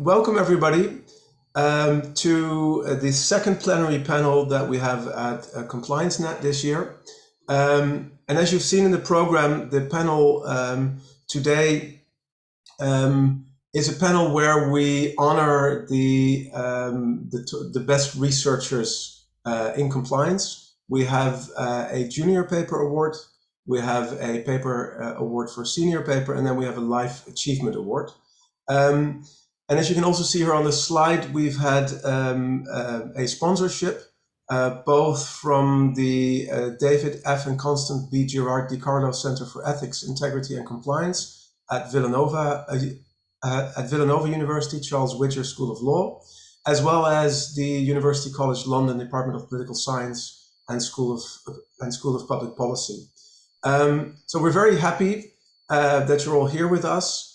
welcome everybody to the second plenary panel that we have at ComplianceNet this year. And as you've seen in the program, the panel today is a panel where we honor the best researchers in compliance. We have a Junor Paper Award, we have a paper award for senior paper, and then we have a Life Achievement Award. And as you can also see here on the slide, we've had a sponsorship, both from the David F. and Constant B. Gerard DiCarlo Center for Ethics, Integrity and Compliance at Villanova University, Charles Widger School of Law, as well as the University College London Department of Political Science and School of Public Policy. So we're very happy that you're all here with us.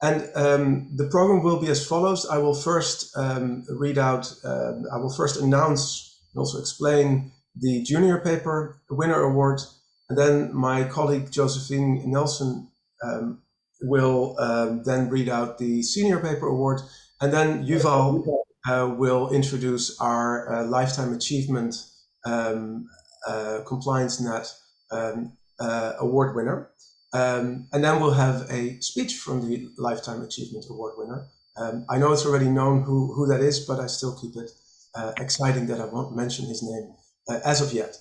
The program will be as follows. I will first announce and also explain the Junor Paper Winner Award, and then my colleague Josephine Nelson will then read out the Senior Paper Award, and then Yuval will introduce our Lifetime Achievement ComplianceNet award winner. And then we'll have a speech from the Lifetime Achievement Award winner. I know it's already known who that is, but I still keep it exciting that I won't mention his name as of yet.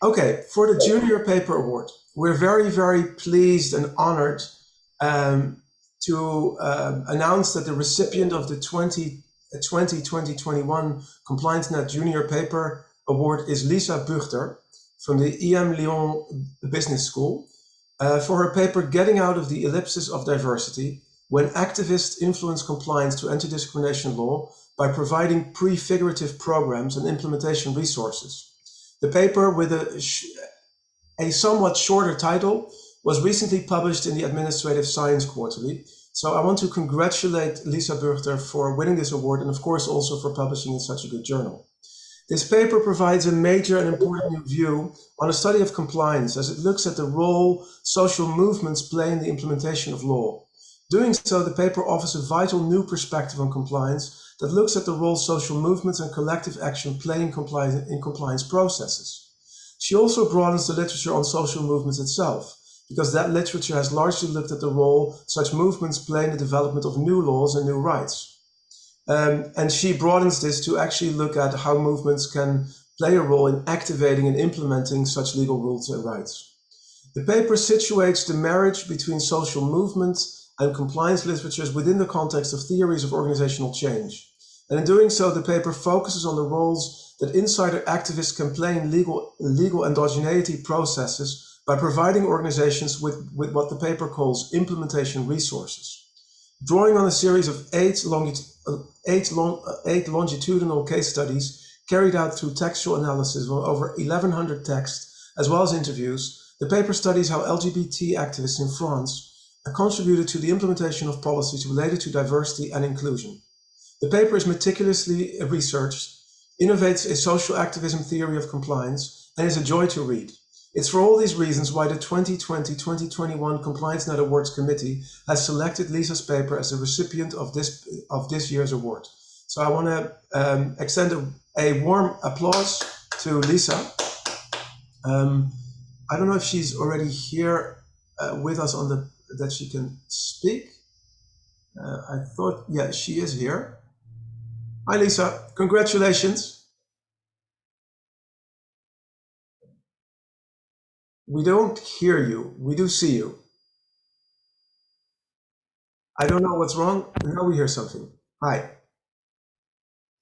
Okay, for the Junor Paper Award, we're very, very pleased and honored to announce that the recipient of the 2020-2021 ComplianceNet Junor Paper Award is Lisa Buchter from the EM Lyon Business School. For her paper, Getting Out of the Ellipsis of Diversity, when activists influence compliance to anti-discrimination law by providing prefigurative programs and implementation resources. The paper, with a somewhat shorter title, was recently published in the Administrative Science Quarterly. So I want to congratulate Lisa Buchter for winning this award, and of course also for publishing in such a good journal. This paper provides a major and important new view on a study of compliance, as it looks at the role social movements play in the implementation of law. Doing so, the paper offers a vital new perspective on compliance that looks at the role social movements and collective action play in compliance processes. She also broadens the literature on social movements itself, because that literature has largely looked at the role such movements play in the development of new laws and new rights. And she broadens this to actually look at how movements can play a role in activating and implementing such legal rules and rights. The paper situates the marriage between social movements and compliance literatures within the context of theories of organizational change. And in doing so, the paper focuses on the roles that insider activists can play in legal endogeneity processes by providing organizations with what the paper calls implementation resources. Drawing on a series of eight longitudinal case studies carried out through textual analysis of over 1,100 texts, as well as interviews, the paper studies how LGBT activists in France contributed to the implementation of policies related to diversity and inclusion. The paper is meticulously researched, innovates a social activism theory of compliance, and is a joy to read. It's for all these reasons why the 2020-2021 ComplianceNet Awards Committee has selected Lisa's paper as the recipient of this year's award. So I want to extend a warm applause to Lisa. I don't know if she's already here with us that she can speak. I thought, yeah, she is here. Hi, Lisa. Congratulations. We don't hear you. We do see you. I don't know what's wrong. Now we hear something. Hi.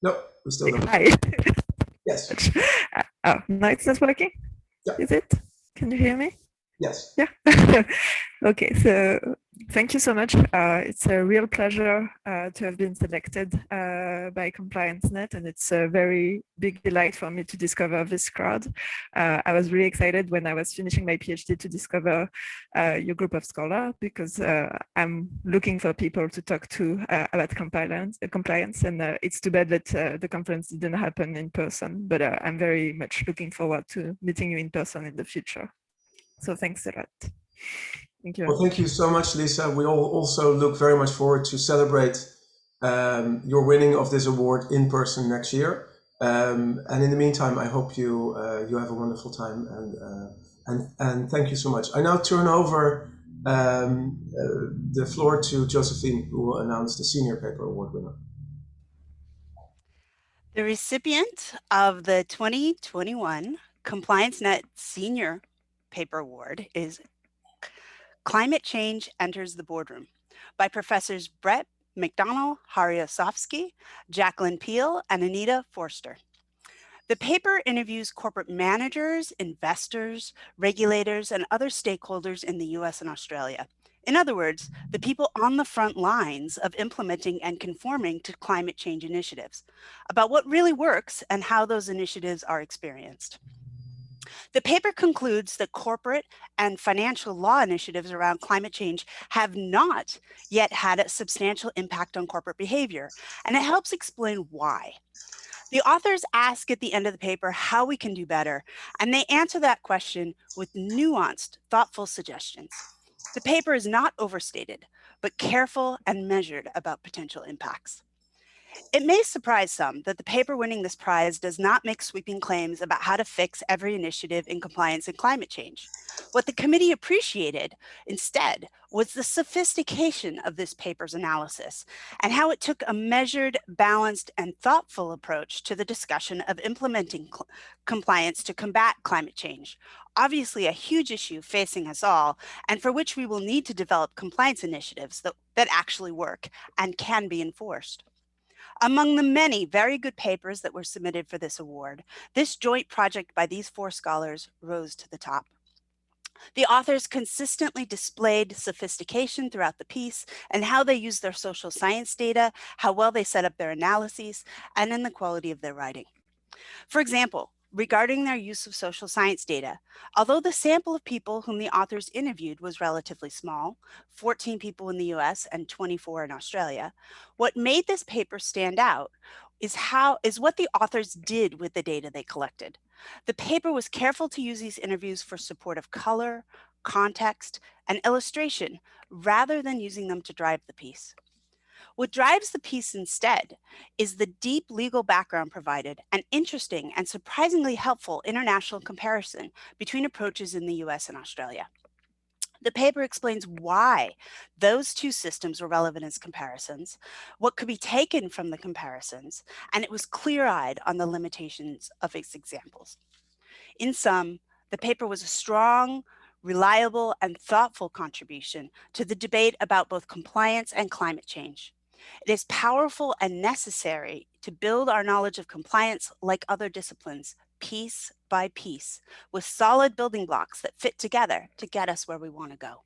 No, we still don't. Hi. Yes. Oh, no, it's not working? Yeah. Is it? Can you hear me? Yes. Yeah. Okay, so thank you so much. It's a real pleasure to have been selected by ComplianceNet, and it's a very big delight for me to discover this crowd. I was really excited when I was finishing my PhD to discover your group of scholars, because I'm looking for people to talk to about compliance, and it's too bad that the conference didn't happen in person, but I'm very much looking forward to meeting you in person in the future. So thanks a lot. Thank you. Well, thank you so much, Lisa. We all also look very much forward to celebrate your winning of this award in person next year. And in the meantime, I hope you have a wonderful time, and thank you so much. I now turn over the floor to Josephine, who will announce the Senior Paper Award winner. The recipient of the 2021 ComplianceNet Senior Paper Award is Climate Change Enters the Boardroom by Professors McDonnell, Osofsky, Jacqueline Peel, and Anita Foerster. The paper interviews corporate managers, investors, regulators, and other stakeholders in the US and Australia. In other words, the people on the front lines of implementing and conforming to climate change initiatives, about what really works and how those initiatives are experienced. The paper concludes that corporate and financial law initiatives around climate change have not yet had a substantial impact on corporate behavior, and it helps explain why. The authors ask at the end of the paper how we can do better, and they answer that question with nuanced, thoughtful suggestions. The paper is not overstated, but careful and measured about potential impacts. It may surprise some that the paper winning this prize does not make sweeping claims about how to fix every initiative in compliance and climate change. What the committee appreciated instead was the sophistication of this paper's analysis and how it took a measured, balanced, and thoughtful approach to the discussion of implementing compliance to combat climate change. Obviously a huge issue facing us all, and for which we will need to develop compliance initiatives that actually work and can be enforced. Among the many very good papers that were submitted for this award, this joint project by these 4 scholars rose to the top. The authors consistently displayed sophistication throughout the piece and how they use their social science data, how well they set up their analyses, and in the quality of their writing. For example, regarding their use of social science data, although the sample of people whom the authors interviewed was relatively small, 14 people in the US and 24 in Australia, what made this paper stand out is what the authors did with the data they collected. The paper was careful to use these interviews for support of color, context, and illustration, rather than using them to drive the piece. What drives the piece instead is the deep legal background provided and interesting and surprisingly helpful international comparison between approaches in the US and Australia. The paper explains why those 2 systems were relevant as comparisons, what could be taken from the comparisons, and it was clear-eyed on the limitations of its examples. In sum, the paper was a strong, reliable, and thoughtful contribution to the debate about both compliance and climate change. It is powerful and necessary to build our knowledge of compliance like other disciplines, piece by piece, with solid building blocks that fit together to get us where we want to go.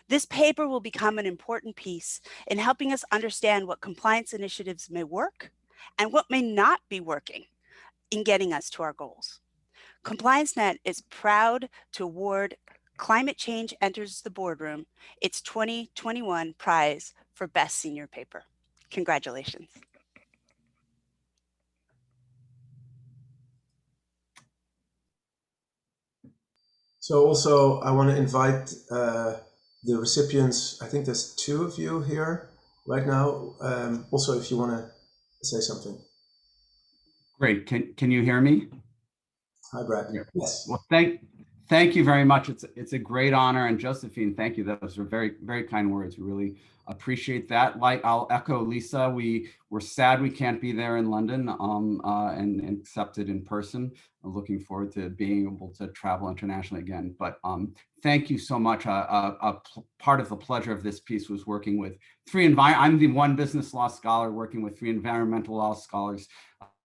This paper will become an important piece in helping us understand what compliance initiatives may work and what may not be working in getting us to our goals. ComplianceNet is proud to award Climate Change Enters the Boardroom its 2021 prize for Best Senior Paper. Congratulations. So also I want to invite the recipients. I think there's 2 of you here right now. Also, if you want to say something. Great. Can you hear me? Hi, Brad. Yes. Well, thank you very much. It's a great honor, and Josephine, thank you. Those are very, very kind words. We really appreciate that. Like, I'll echo Lisa. We're sad we can't be there in London and accept it in person. I'm looking forward to being able to travel internationally again. But thank you so much. Part of the pleasure of this piece was working with I'm the 1 business law scholar working with 3 environmental law scholars,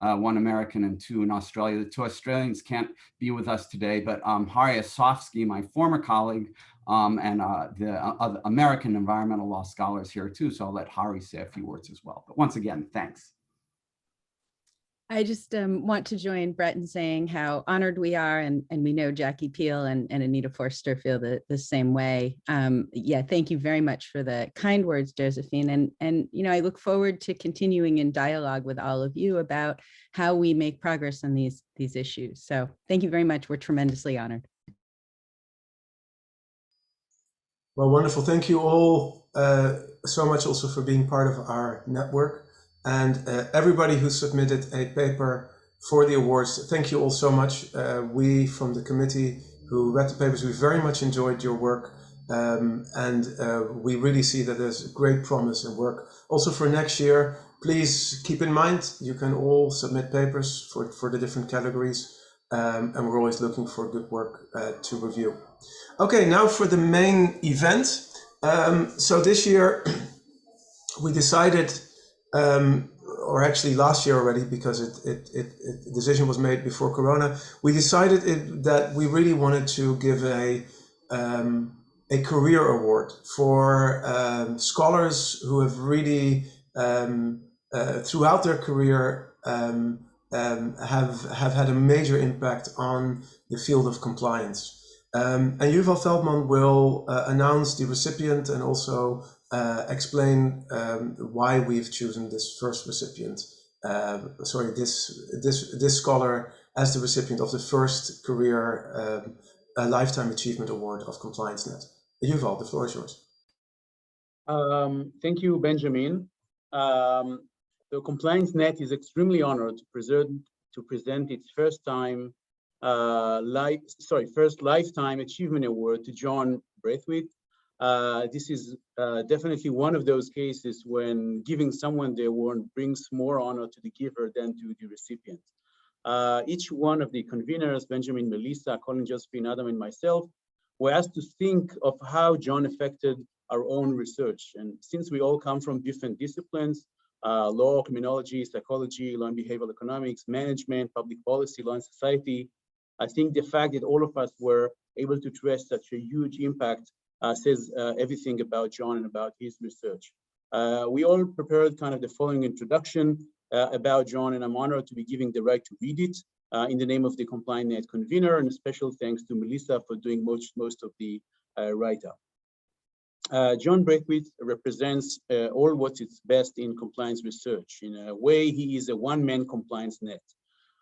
1 American and 2 in Australia. The 2 Australians can't be with us today, but Hari Osofsky, my former colleague, and the other American environmental law scholars here too. So I'll let Hari say a few words as well. But once again, thanks. I just want to join Brett in saying how honored we are, and we know Jackie Peel and Anita Foerster feel the same way. Yeah, thank you very much for the kind words, Josephine. And you know, I look forward to continuing in dialogue with all of you about how we make progress on these issues. So thank you very much. We're tremendously honored. Well, wonderful. Thank you all so much also for being part of our network. And everybody who submitted a paper for the awards, thank you all so much. We from the committee who read the papers, we very much enjoyed your work. And we really see that there's great promise in work. Also for next year, please keep in mind, you can all submit papers for the different categories. And we're always looking for good work to review. Okay, now for the main event. So this year we decided, or actually last year already, because the decision was made before Corona, we decided that we really wanted to give a career award for scholars who have really, throughout their career, have had a major impact on the field of compliance. And Yuval Feldman will announce the recipient and also explain why we've chosen this first recipient, this scholar as the recipient of the first career Lifetime Achievement Award of ComplianceNet. Yuval, the floor is yours. Thank you, Benjamin. So ComplianceNet is extremely honored to present its first Lifetime Achievement Award to Junor Braithwaite. This is definitely one of those cases when giving someone the award brings more honor to the giver than to the recipient. Each one of the conveners, Benjamin, Melissa, Colin, Josephine, Adam, and myself, were asked to think of how John affected our own research. And since we all come from different disciplines, law, criminology, psychology, law and behavioral economics, management, public policy, law and society, I think the fact that all of us were able to trace such a huge impact says everything about John and about his research. We all prepared kind of the following introduction about John, and I'm honored to be giving the right to read it in the name of the ComplianceNet convener, and a special thanks to Melissa for doing most of the write-up. Junor Braithwaite represents all what is best in compliance research. In a way, he is a one-man ComplianceNet.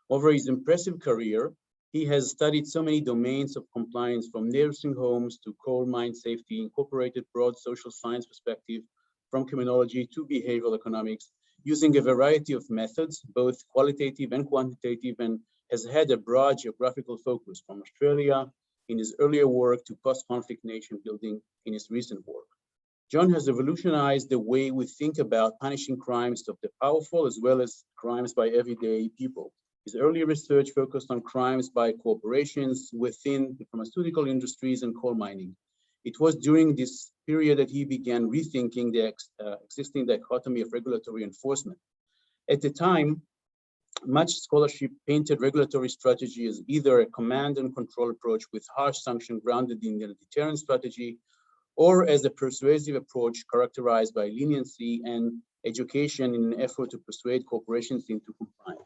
Over his impressive career, he has studied so many domains of compliance, from nursing homes to coal mine safety, incorporated broad social science perspective, from criminology to behavioral economics, using a variety of methods, both qualitative and quantitative, and has had a broad geographical focus from Australia in his earlier work to post-conflict nation building in his recent work. John has revolutionized the way we think about punishing crimes of the powerful as well as crimes by everyday people. His earlier research focused on crimes by corporations within the pharmaceutical industries and coal mining. It was during this period that he began rethinking the existing dichotomy of regulatory enforcement. At the time, much scholarship painted regulatory strategy as either a command and control approach with harsh sanction grounded in a deterrent strategy, or as a persuasive approach characterized by leniency and education in an effort to persuade corporations into compliance.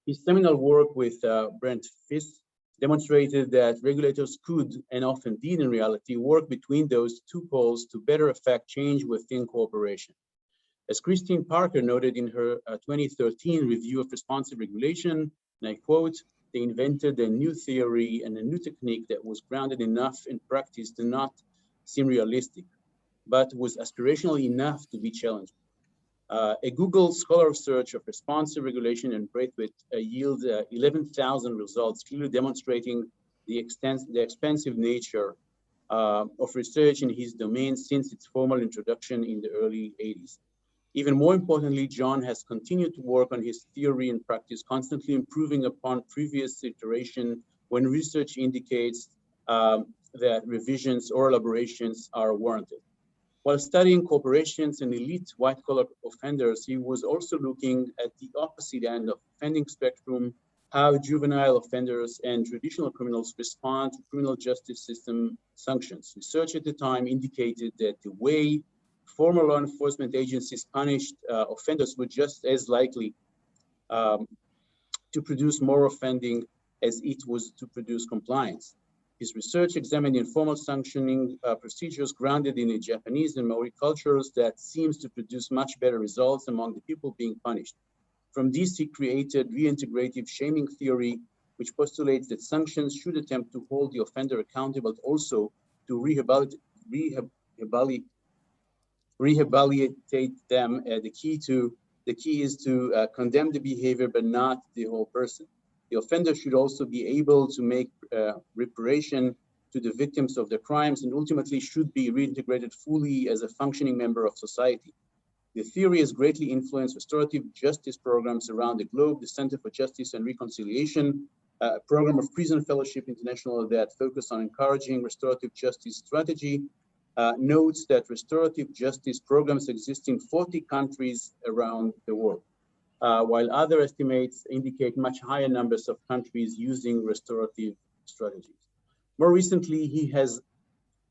His seminal work with Brent Fiss demonstrated that regulators could, and often did in reality, work between those two poles to better affect change within cooperation. As Christine Parker noted in her 2013 review of responsive regulation, and I quote, "They invented a new theory and a new technique that was grounded enough in practice to not seem realistic, but was aspirational enough to be challenged." A Google Scholar search of responsive regulation and Braithwaite yields 11,000 results, clearly demonstrating the expansive nature of research in his domain since its formal introduction in the early 80s. Even more importantly, John has continued to work on his theory and practice, constantly improving upon previous iteration when research indicates that revisions or elaborations are warranted. While studying corporations and elite white-collar offenders, he was also looking at the opposite end of the offending spectrum, how juvenile offenders and traditional criminals respond to criminal justice system sanctions. Research at the time indicated that the way former law enforcement agencies punished offenders were just as likely to produce more offending as it was to produce compliance. His research examined informal sanctioning procedures grounded in the Japanese and Maori cultures that seems to produce much better results among the people being punished. From this, he created reintegrative shaming theory, which postulates that sanctions should attempt to hold the offender accountable, but also to rehabilitate them. The key is to condemn the behavior, but not the whole person. The offender should also be able to make reparation to the victims of the crimes, and ultimately should be reintegrated fully as a functioning member of society. The theory has greatly influenced restorative justice programs around the globe. The Center for Justice and Reconciliation, a program of Prison Fellowship International that focus on encouraging restorative justice strategy, notes that restorative justice programs exist in 40 countries around the world, while other estimates indicate much higher numbers of countries using restorative strategies. More recently, he has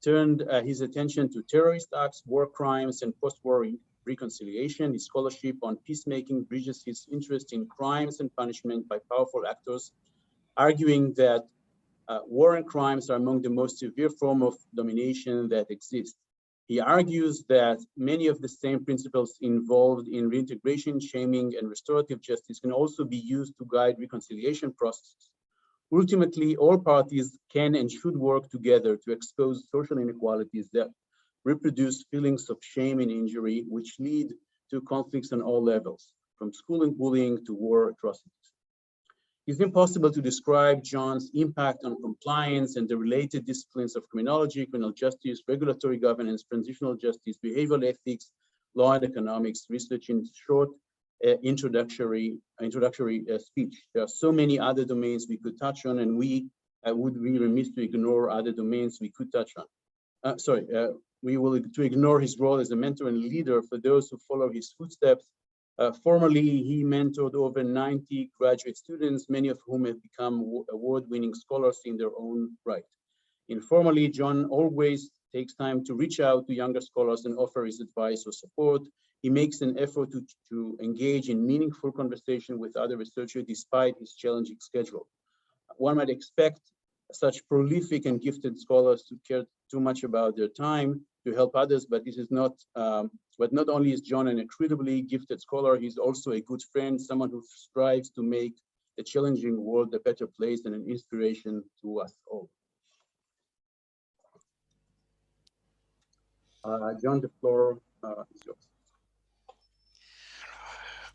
turned his attention to terrorist acts, war crimes, and post-war reconciliation. His scholarship on peacemaking bridges his interest in crimes and punishment by powerful actors, arguing that war and crimes are among the most severe form of domination that exists. He argues that many of the same principles involved in reintegration, shaming, and restorative justice can also be used to guide reconciliation processes. Ultimately, all parties can and should work together to expose social inequalities that reproduce feelings of shame and injury, which lead to conflicts on all levels, from school and bullying to war atrocities. It's impossible to describe John's impact on compliance and the related disciplines of criminology, criminal justice, regulatory governance, transitional justice, behavioral ethics, law and economics, research in short introductory speech. There are so many other domains we could touch on, and we would be remiss to ignore other domains we could touch on. We will ignore his role as a mentor and leader for those who follow his footsteps. Formerly, he mentored over 90 graduate students, many of whom have become award-winning scholars in their own right. Informally, John always takes time to reach out to younger scholars and offer his advice or support. He makes an effort to engage in meaningful conversation with other researchers despite his challenging schedule. One might expect such prolific and gifted scholars to care too much about their time to help others, but this is not, but not only is John an incredibly gifted scholar, he's also a good friend, someone who strives to make the challenging world a better place and an inspiration to us all. John, the floor is yours.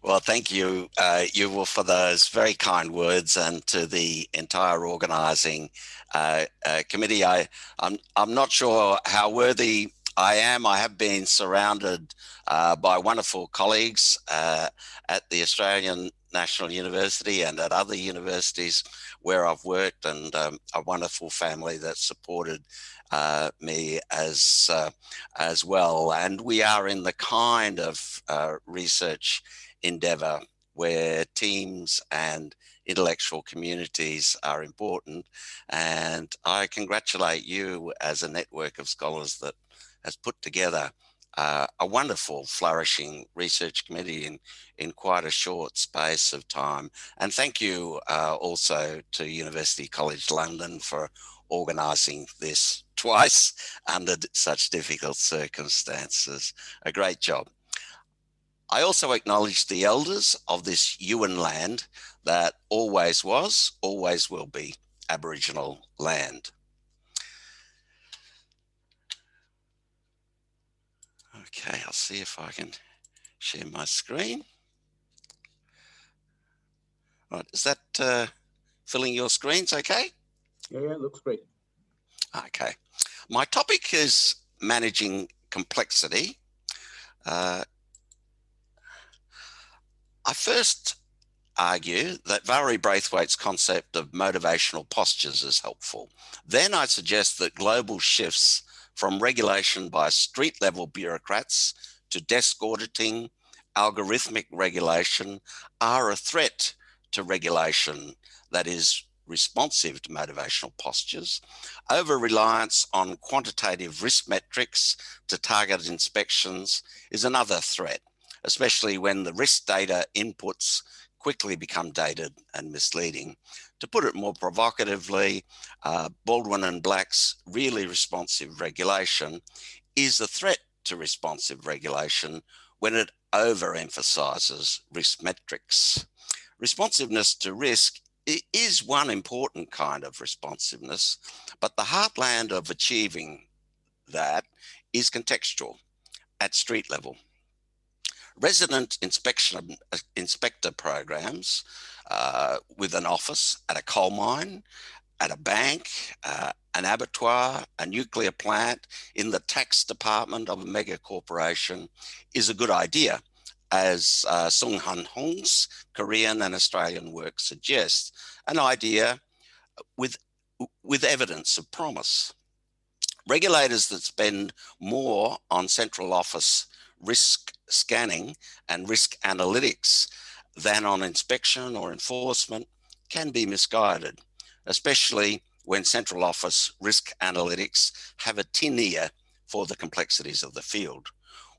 Well, thank you, Yuval, for those very kind words, and to the entire organising committee. I'm not sure how worthy I am. I have been surrounded by wonderful colleagues at the Australian National University and at other universities where I've worked, and a wonderful family that supported me as well. And we are in the kind of research endeavor where teams and intellectual communities are important. And I congratulate you as a network of scholars that has put together a wonderful, flourishing research committee in quite a short space of time. And thank you also to University College London for organising this twice under such difficult circumstances. A great job. I also acknowledge the elders of this Yuin land that always was, always will be Aboriginal land. Okay, I'll see if I can share my screen. Right, is that filling your screens okay? Yeah, looks great. Okay. My topic is managing complexity. I first argue that Valerie Braithwaite's concept of motivational postures is helpful. Then I suggest that global shifts from regulation by street-level bureaucrats to desk auditing, algorithmic regulation are a threat to regulation that is responsive to motivational postures. Over-reliance on quantitative risk metrics to target inspections is another threat, especially when the risk data inputs quickly become dated and misleading. To put it more provocatively, Baldwin and Black's really responsive regulation is a threat to responsive regulation when it overemphasizes risk metrics. Responsiveness to risk is one important kind of responsiveness, but the heartland of achieving that is contextual. at street level. Resident inspector programs with an office at a coal mine, at a bank, an abattoir, a nuclear plant, in the tax department of a mega corporation is a good idea, as Sung Han Hong's Korean and Australian work suggests, an idea with evidence of promise. Regulators that spend more on central office risk scanning and risk analytics than on inspection or enforcement can be misguided, especially when central office risk analytics have a tin ear for the complexities of the field.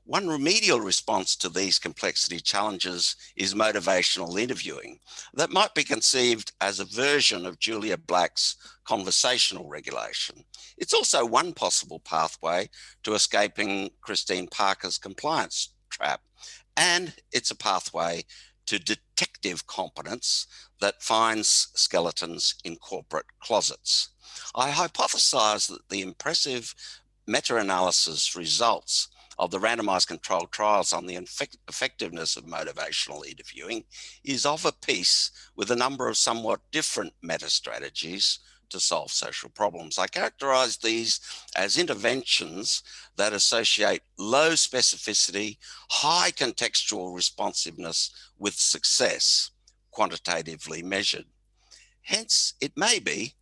One remedial response to these complexity challenges is motivational interviewing that might be conceived as a version of Julia Black's conversational regulation. It's also one possible pathway to escaping Christine Parker's compliance trap, and it's a pathway to detective competence that finds skeletons in corporate closets. I hypothesize that the impressive meta-analysis results of the randomized controlled trials on the effectiveness of motivational interviewing is of a piece with a number of somewhat different meta-strategies to solve social problems. I characterize these as interventions that associate low specificity, high contextual responsiveness with success, quantitatively measured. Hence, it may be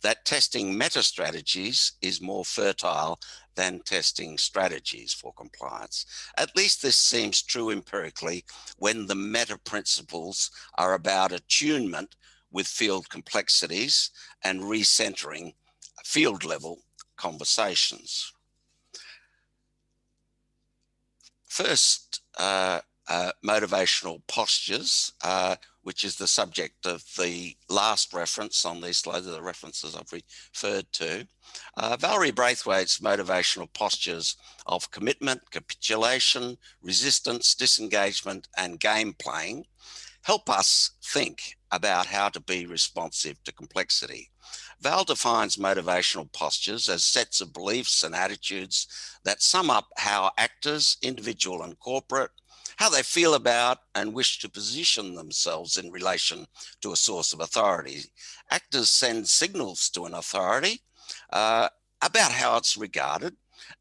that testing meta-strategies is more fertile than testing strategies for compliance. At least this seems true empirically when the meta principles are about attunement with field complexities and recentering field level conversations. First, motivational postures, which is the subject of the last reference on these slides, the references I've referred to. Valerie Braithwaite's motivational postures of commitment, capitulation, resistance, disengagement, and game playing help us think about how to be responsive to complexity. Val defines motivational postures as sets of beliefs and attitudes that sum up how actors, individual and corporate, how they feel about and wish to position themselves in relation to a source of authority. Actors send signals to an authority about how it's regarded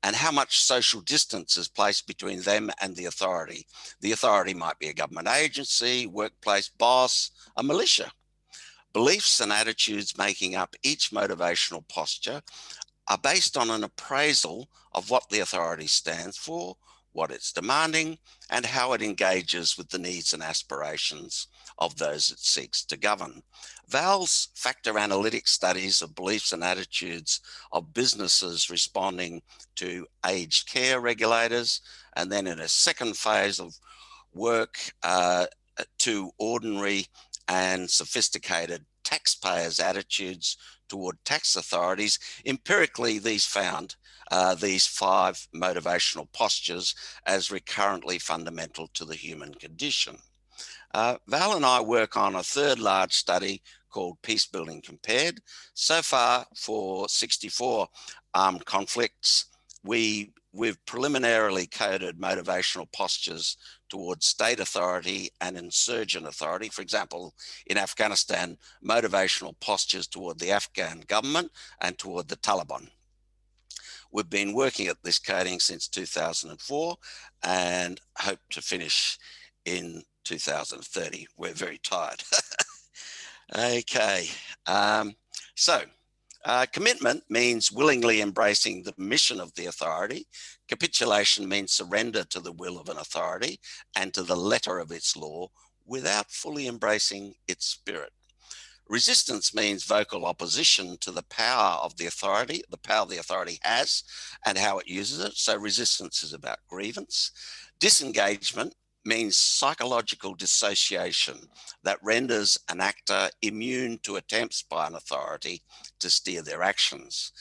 and how much social distance is placed between them and the authority. The authority might be a government agency, workplace boss, a militia. Beliefs and attitudes making up each motivational posture are based on an appraisal of what the authority stands for, what it's demanding, and how it engages with the needs and aspirations of those it seeks to govern. Val's factor analytic studies of beliefs and attitudes of businesses responding to aged care regulators, and then in a second phase of work to ordinary and sophisticated taxpayers' attitudes toward tax authorities. Empirically, these found these 5 motivational postures as recurrently fundamental to the human condition. Val and I work on a third large study called Peace Building Compared. So far, for 64 armed conflicts, we've preliminarily coded motivational postures towards state authority and insurgent authority. For example, in Afghanistan, motivational postures toward the Afghan government and toward the Taliban. We've been working at this coding since 2004 and hope to finish in 2030. We're very tired. Okay, commitment means willingly embracing the mission of the authority. Capitulation means surrender to the will of an authority and to the letter of its law without fully embracing its spirit. Resistance means vocal opposition to the power of the authority, the power the authority has and how it uses it. So resistance is about grievance. Disengagement means psychological dissociation that renders an actor immune to attempts by an authority to steer their actions.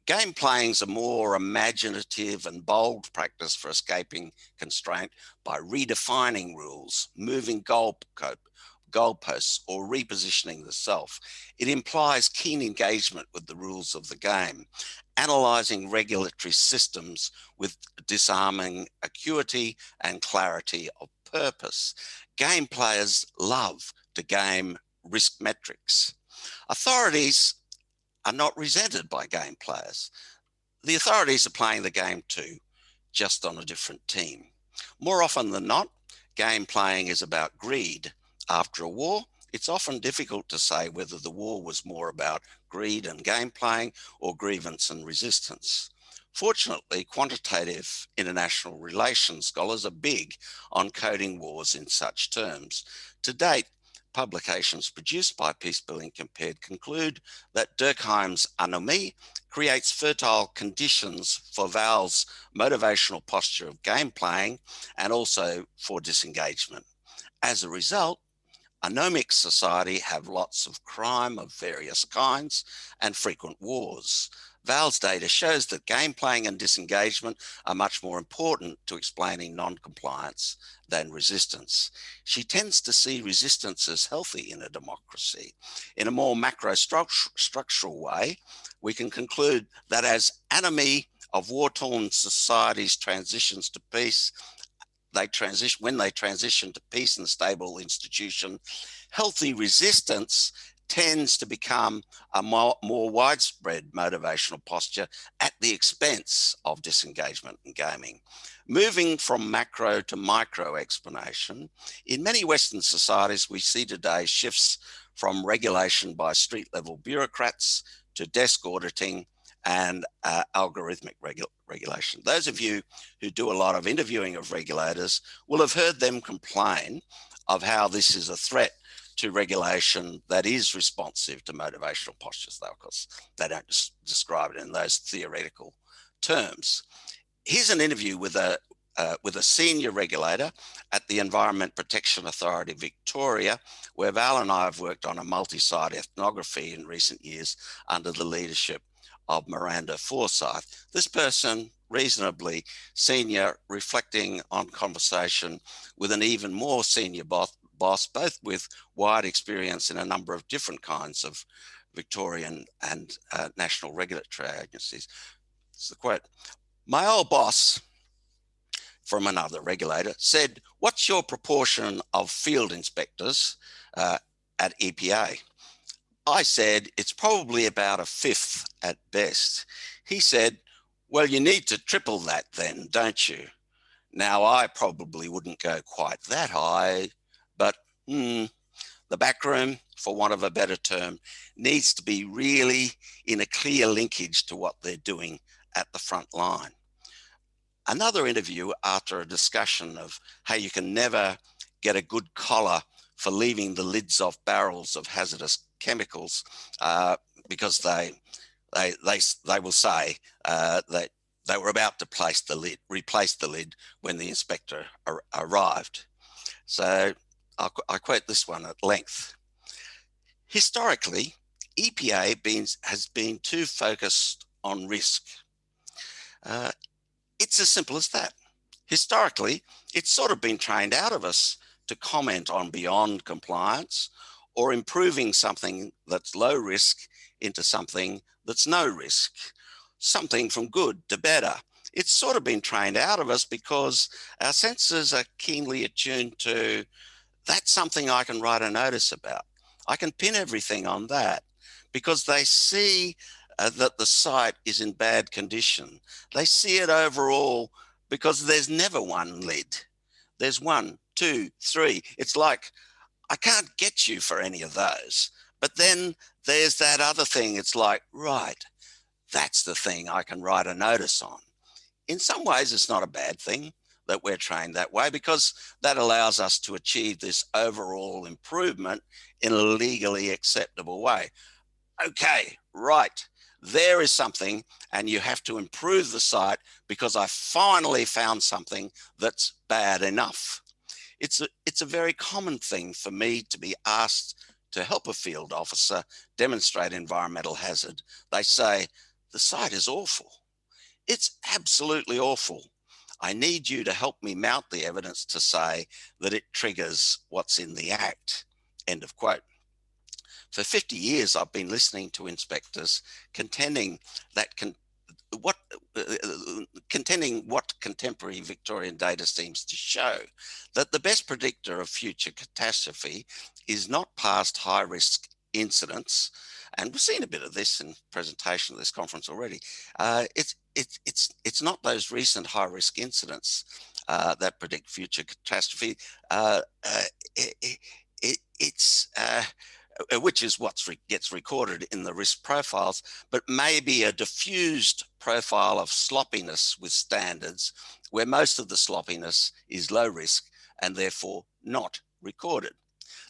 Game playing is a more imaginative and bold practice for escaping constraint by redefining rules, moving goalposts, or repositioning the self. It implies keen engagement with the rules of the game analysing regulatory systems with disarming acuity and clarity of purpose. Game players love to game risk metrics. Authorities are not resented by game players. The authorities are playing the game too, just on a different team. More often than not, game playing is about greed. After a war, it's often difficult to say whether the war was more about greed and game playing or grievance and resistance. Fortunately, quantitative international relations scholars are big on coding wars in such terms. To date, publications produced by Peacebuilding Compared conclude that Durkheim's anomie creates fertile conditions for Val's motivational posture of game playing and also for disengagement. As a result, anomic society have lots of crime of various kinds and frequent wars. Val's data shows that game playing and disengagement are much more important to explaining non-compliance than resistance. She tends to see resistance as healthy in a democracy. In a more macro-structural way, we can conclude that as anomie of war-torn societies transitions to peace, when they transition to peace and stable institution, healthy resistance tends to become a more widespread motivational posture at the expense of disengagement and gaming. Moving from macro to micro explanation, in many Western societies, we see today shifts from regulation by street-level bureaucrats to desk auditing and algorithmic regulation. Those of you who do a lot of interviewing of regulators will have heard them complain of how this is a threat to regulation that is responsive to motivational postures, though, of course, they don't describe it in those theoretical terms. Here's an interview with a senior regulator at the Environment Protection Authority Victoria, where Val and I have worked on a multi-site ethnography in recent years under the leadership of Miranda Forsyth. This person, reasonably senior, reflecting on conversation with an even more senior boss, both with wide experience in a number of different kinds of Victorian and national regulatory agencies. This is the quote. My old boss, from another regulator, said, "What's your proportion of field inspectors at EPA?" I said, "It's probably about a fifth at best." He said, "Well, you need to triple that then, don't you?" Now, I probably wouldn't go quite that high, but the backroom, for want of a better term, needs to be really in a clear linkage to what they're doing at the front line. Another interview after a discussion of how you can never get a good collar for leaving the lids off barrels of hazardous chemicals because they will say that they were about to replace the lid when the inspector arrived. So I quote this one at length. Historically, EPA has been too focused on risk. It's as simple as that. Historically, it's sort of been trained out of us to comment on beyond compliance or improving something that's low risk into something that's no risk, something from good to better. It's sort of been trained out of us because our senses are keenly attuned to, that's something I can write a notice about. I can pin everything on that because they see that the site is in bad condition. They see it overall because there's never one lid. There's 1, 2, 3. It's like, I can't get you for any of those. But then there's that other thing. It's like, right, that's the thing I can write a notice on. In some ways, it's not a bad thing that we're trained that way because that allows us to achieve this overall improvement in a legally acceptable way. Okay, right, there is something and you have to improve the site because I finally found something that's bad enough. It's a very common thing for me to be asked to help a field officer demonstrate environmental hazard. They say, the site is awful. It's absolutely awful. I need you to help me mount the evidence to say that it triggers what's in the act. End of quote. For 50 years, I've been listening to inspectors contending that contending what contemporary Victorian data seems to show, that the best predictor of future catastrophe is not past high-risk incidents, and we've seen a bit of this in presentation of this conference already. It's not those recent high-risk incidents that predict future catastrophe. Which is what gets recorded in the risk profiles, but maybe a diffused profile of sloppiness with standards, where most of the sloppiness is low risk and therefore not recorded.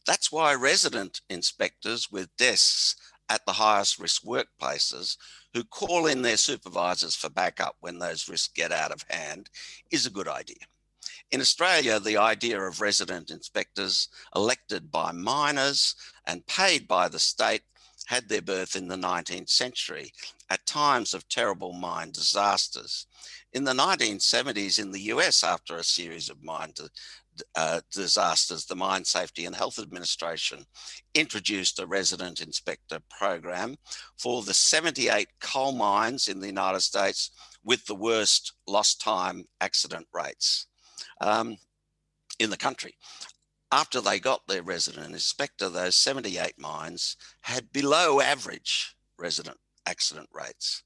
That's why resident inspectors with desks at the highest risk workplaces, who call in their supervisors for backup when those risks get out of hand, is a good idea. In Australia, the idea of resident inspectors elected by miners and paid by the state had their birth in the 19th century at times of terrible mine disasters. In the 1970s in the US, after a series of mine disasters, the Mine Safety and Health Administration introduced a resident inspector program for the 78 coal mines in the United States with the worst lost time accident rates in the country. After they got their resident inspector, those 78 mines had below average resident accident rates.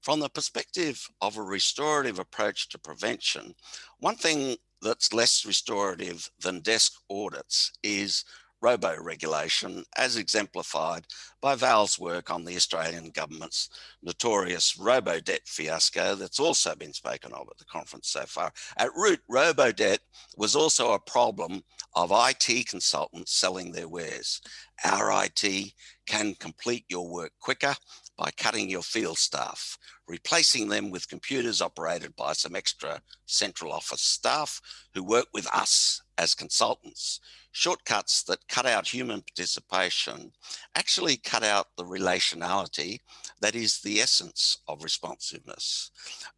From the perspective of a restorative approach to prevention, one thing that's less restorative than desk audits is robo-regulation, as exemplified by Val's work on the Australian government's notorious robo-debt fiasco that's also been spoken of at the conference so far. At root, robo-debt was also a problem of IT consultants selling their wares. Our IT can complete your work quicker by cutting your field staff, replacing them with computers operated by some extra central office staff who work with us as consultants. Shortcuts that cut out human participation actually cut out the relationality that is the essence of responsiveness.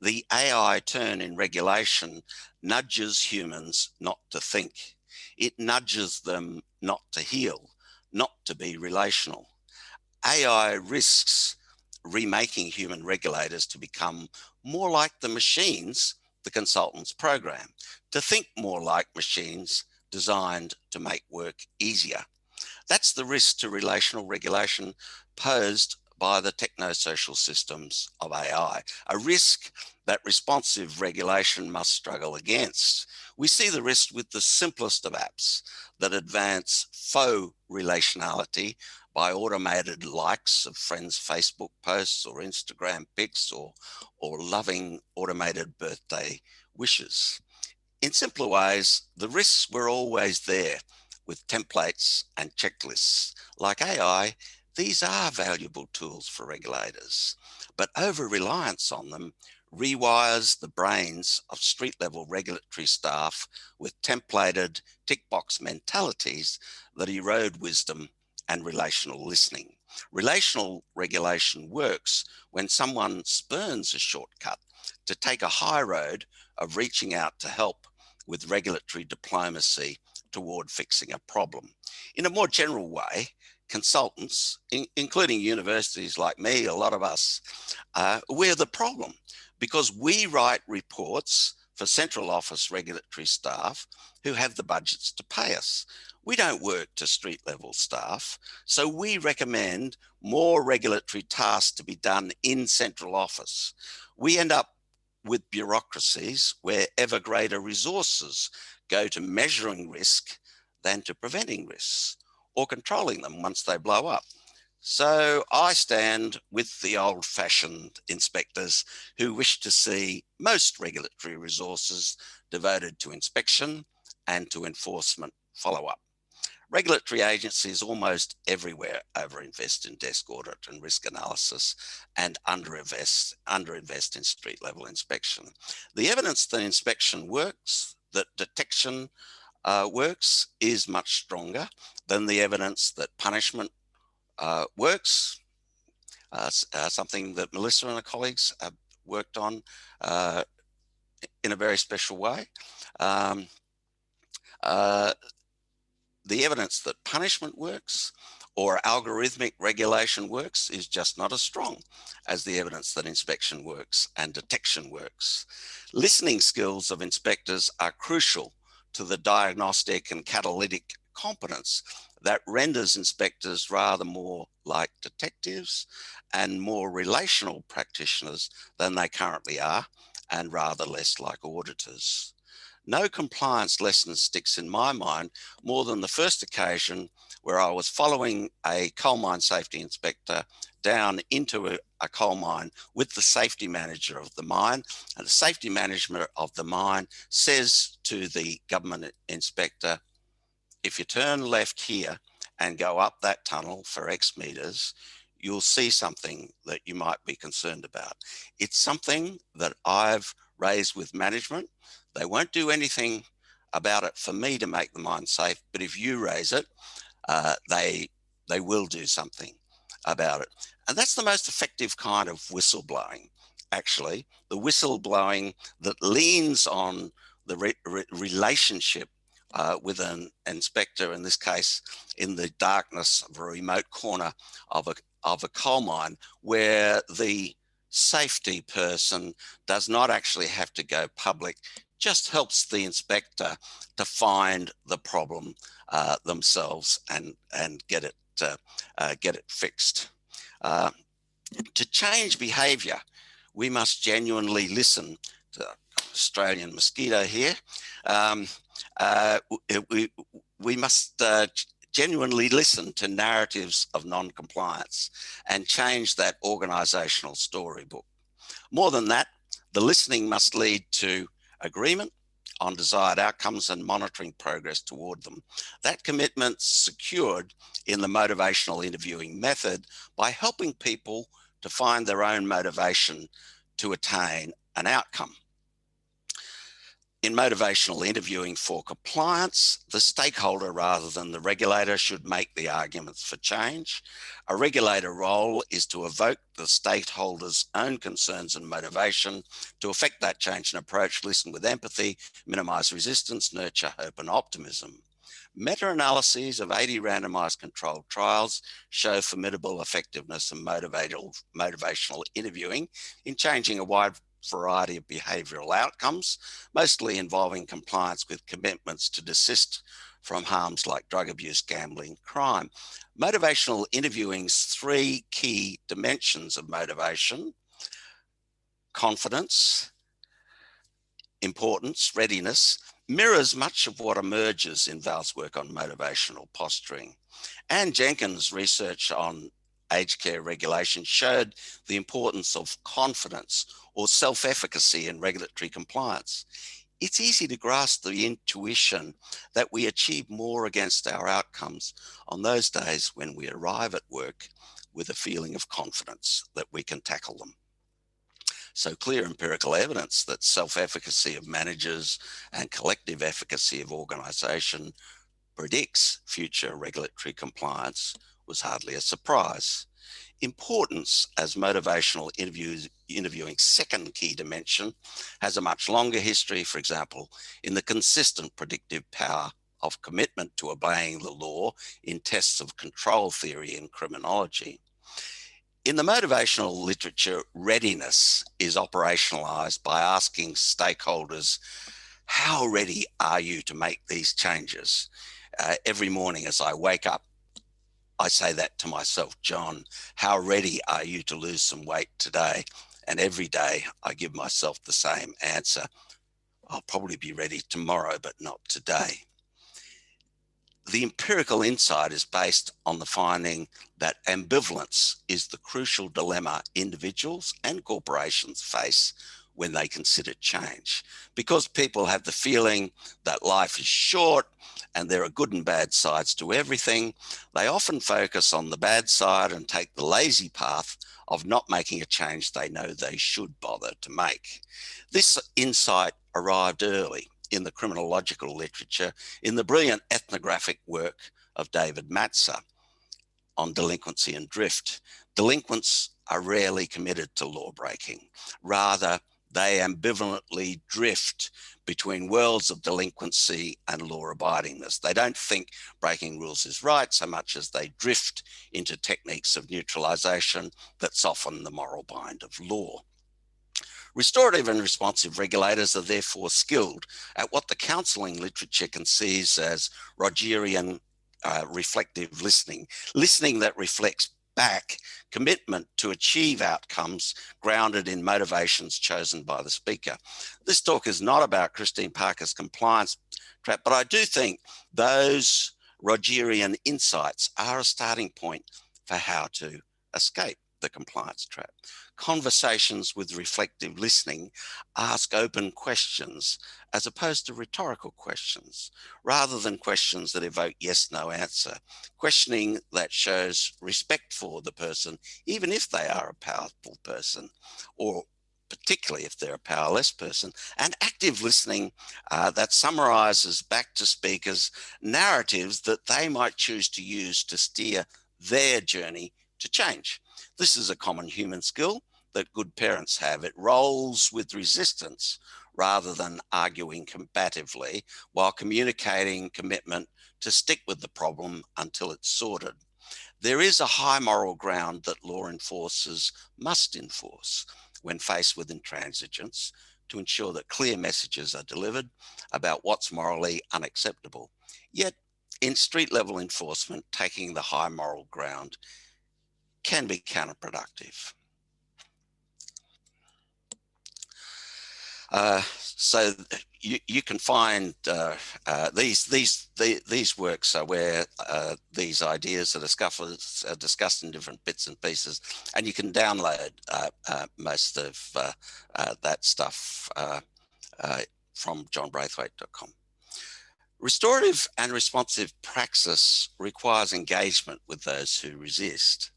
The AI turn in regulation nudges humans not to think. It nudges them not to heal, not to be relational. AI risks remaking human regulators to become more like the machines the consultants program, to think more like machines designed to make work easier. That's the risk to relational regulation posed by the technosocial systems of AI, a risk that responsive regulation must struggle against. We see the risk with the simplest of apps that advance faux relationality by automated likes of friends' Facebook posts or Instagram pics or loving automated birthday wishes. In simpler ways, the risks were always there with templates and checklists. Like AI, these are valuable tools for regulators, but over-reliance on them rewires the brains of street-level regulatory staff with templated tick box mentalities that erode wisdom and relational listening. Relational regulation works when someone spurns a shortcut to take a high road of reaching out to help with regulatory diplomacy toward fixing a problem. In a more general way, consultants, including universities like me, a lot of us, we're the problem because we write reports for central office regulatory staff who have the budgets to pay us. We don't work to street level staff, so we recommend more regulatory tasks to be done in central office. We end up with bureaucracies where ever greater resources go to measuring risk than to preventing risks or controlling them once they blow up. So I stand with the old-fashioned inspectors who wish to see most regulatory resources devoted to inspection and to enforcement follow-up. Regulatory agencies almost everywhere overinvest in desk audit and risk analysis and underinvest in street-level inspection. The evidence that inspection works, that detection works, is much stronger than the evidence that punishment works, something that Melissa and her colleagues have worked on in a very special way. the evidence that punishment works or algorithmic regulation works is just not as strong as the evidence that inspection works and detection works. Listening skills of inspectors are crucial to the diagnostic and catalytic competence that renders inspectors rather more like detectives and more relational practitioners than they currently are, and rather less like auditors. No compliance lesson sticks in my mind more than the first occasion where I was following a coal mine safety inspector down into a coal mine with the safety manager of the mine, and the safety management of the mine says to the government inspector, if you turn left here and go up that tunnel for X meters, you'll see something that you might be concerned about. It's something that I've raised with management. They won't do anything about it for me to make the mine safe, but if you raise it, they will do something about it. And that's the most effective kind of whistleblowing, actually, the whistleblowing that leans on the relationship with an inspector, in this case, in the darkness of a remote corner of a coal mine, where the safety person does not actually have to go public, just helps the inspector to find the problem themselves and get it fixed. To change behaviour, we must genuinely listen to Australian mosquito here. We must genuinely listen to narratives of non-compliance and change that organisational storybook. More than that, the listening must lead to agreement on desired outcomes and monitoring progress toward them. That commitment's secured in the motivational interviewing method by helping people to find their own motivation to attain an outcome. In motivational interviewing for compliance, the stakeholder rather than the regulator should make the arguments for change. A regulator role is to evoke the stakeholder's own concerns and motivation to affect that change and approach, listen with empathy, minimise resistance, nurture hope and optimism. Meta-analyses of 80 randomised controlled trials show formidable effectiveness in motivational interviewing in changing a wide variety of behavioural outcomes, mostly involving compliance with commitments to desist from harms like drug abuse, gambling, crime. Motivational interviewing's three key dimensions of motivation: confidence, importance, readiness, mirrors much of what emerges in Val's work on motivational posturing. Anne Jenkins' research on aged care regulation showed the importance of confidence or self-efficacy in regulatory compliance. It's easy to grasp the intuition that we achieve more against our outcomes on those days when we arrive at work with a feeling of confidence that we can tackle them. So clear empirical evidence that self-efficacy of managers and collective efficacy of organisation predicts future regulatory compliance was hardly a surprise. Importance as motivational interviewing's second key dimension has a much longer history, for example, in the consistent predictive power of commitment to obeying the law in tests of control theory in criminology. In the motivational literature, readiness is operationalized by asking stakeholders, how ready are you to make these changes? Every morning as I wake up, I say that to myself, John, how ready are you to lose some weight today? And every day I give myself the same answer. I'll probably be ready tomorrow, but not today. The empirical insight is based on the finding that ambivalence is the crucial dilemma individuals and corporations face when they consider change. Because people have the feeling that life is short and there are good and bad sides to everything, they often focus on the bad side and take the lazy path of not making a change they know they should bother to make. This insight arrived early in the criminological literature in the brilliant ethnographic work of David Matzer on delinquency and drift. Delinquents are rarely committed to law breaking. Rather, they ambivalently drift between worlds of delinquency and law-abidingness. They don't think breaking rules is right so much as they drift into techniques of neutralization that soften the moral bind of law. Restorative and responsive regulators are therefore skilled at what the counselling literature conceives as Rogerian reflective listening, listening that reflects back commitment to achieve outcomes grounded in motivations chosen by the speaker. This talk is not about Christine Parker's compliance trap, but I do think those Rogerian insights are a starting point for how to escape the compliance trap. Conversations with reflective listening ask open questions as opposed to rhetorical questions, rather than questions that evoke yes/no answer. Questioning that shows respect for the person, even if they are a powerful person, or particularly if they're a powerless person, and active listening that summarizes back to speakers narratives that they might choose to use to steer their journey to change. This is a common human skill that good parents have. It rolls with resistance rather than arguing combatively, while communicating commitment to stick with the problem until it's sorted. There is a high moral ground that law enforcers must enforce when faced with intransigence to ensure that clear messages are delivered about what's morally unacceptable. Yet, in street-level enforcement, taking the high moral ground can be counterproductive. So you can find these works are where these ideas are discussed in different bits and pieces, and you can download most of that stuff from johnbraithwaite.com. Restorative and responsive praxis requires engagement with those who resist.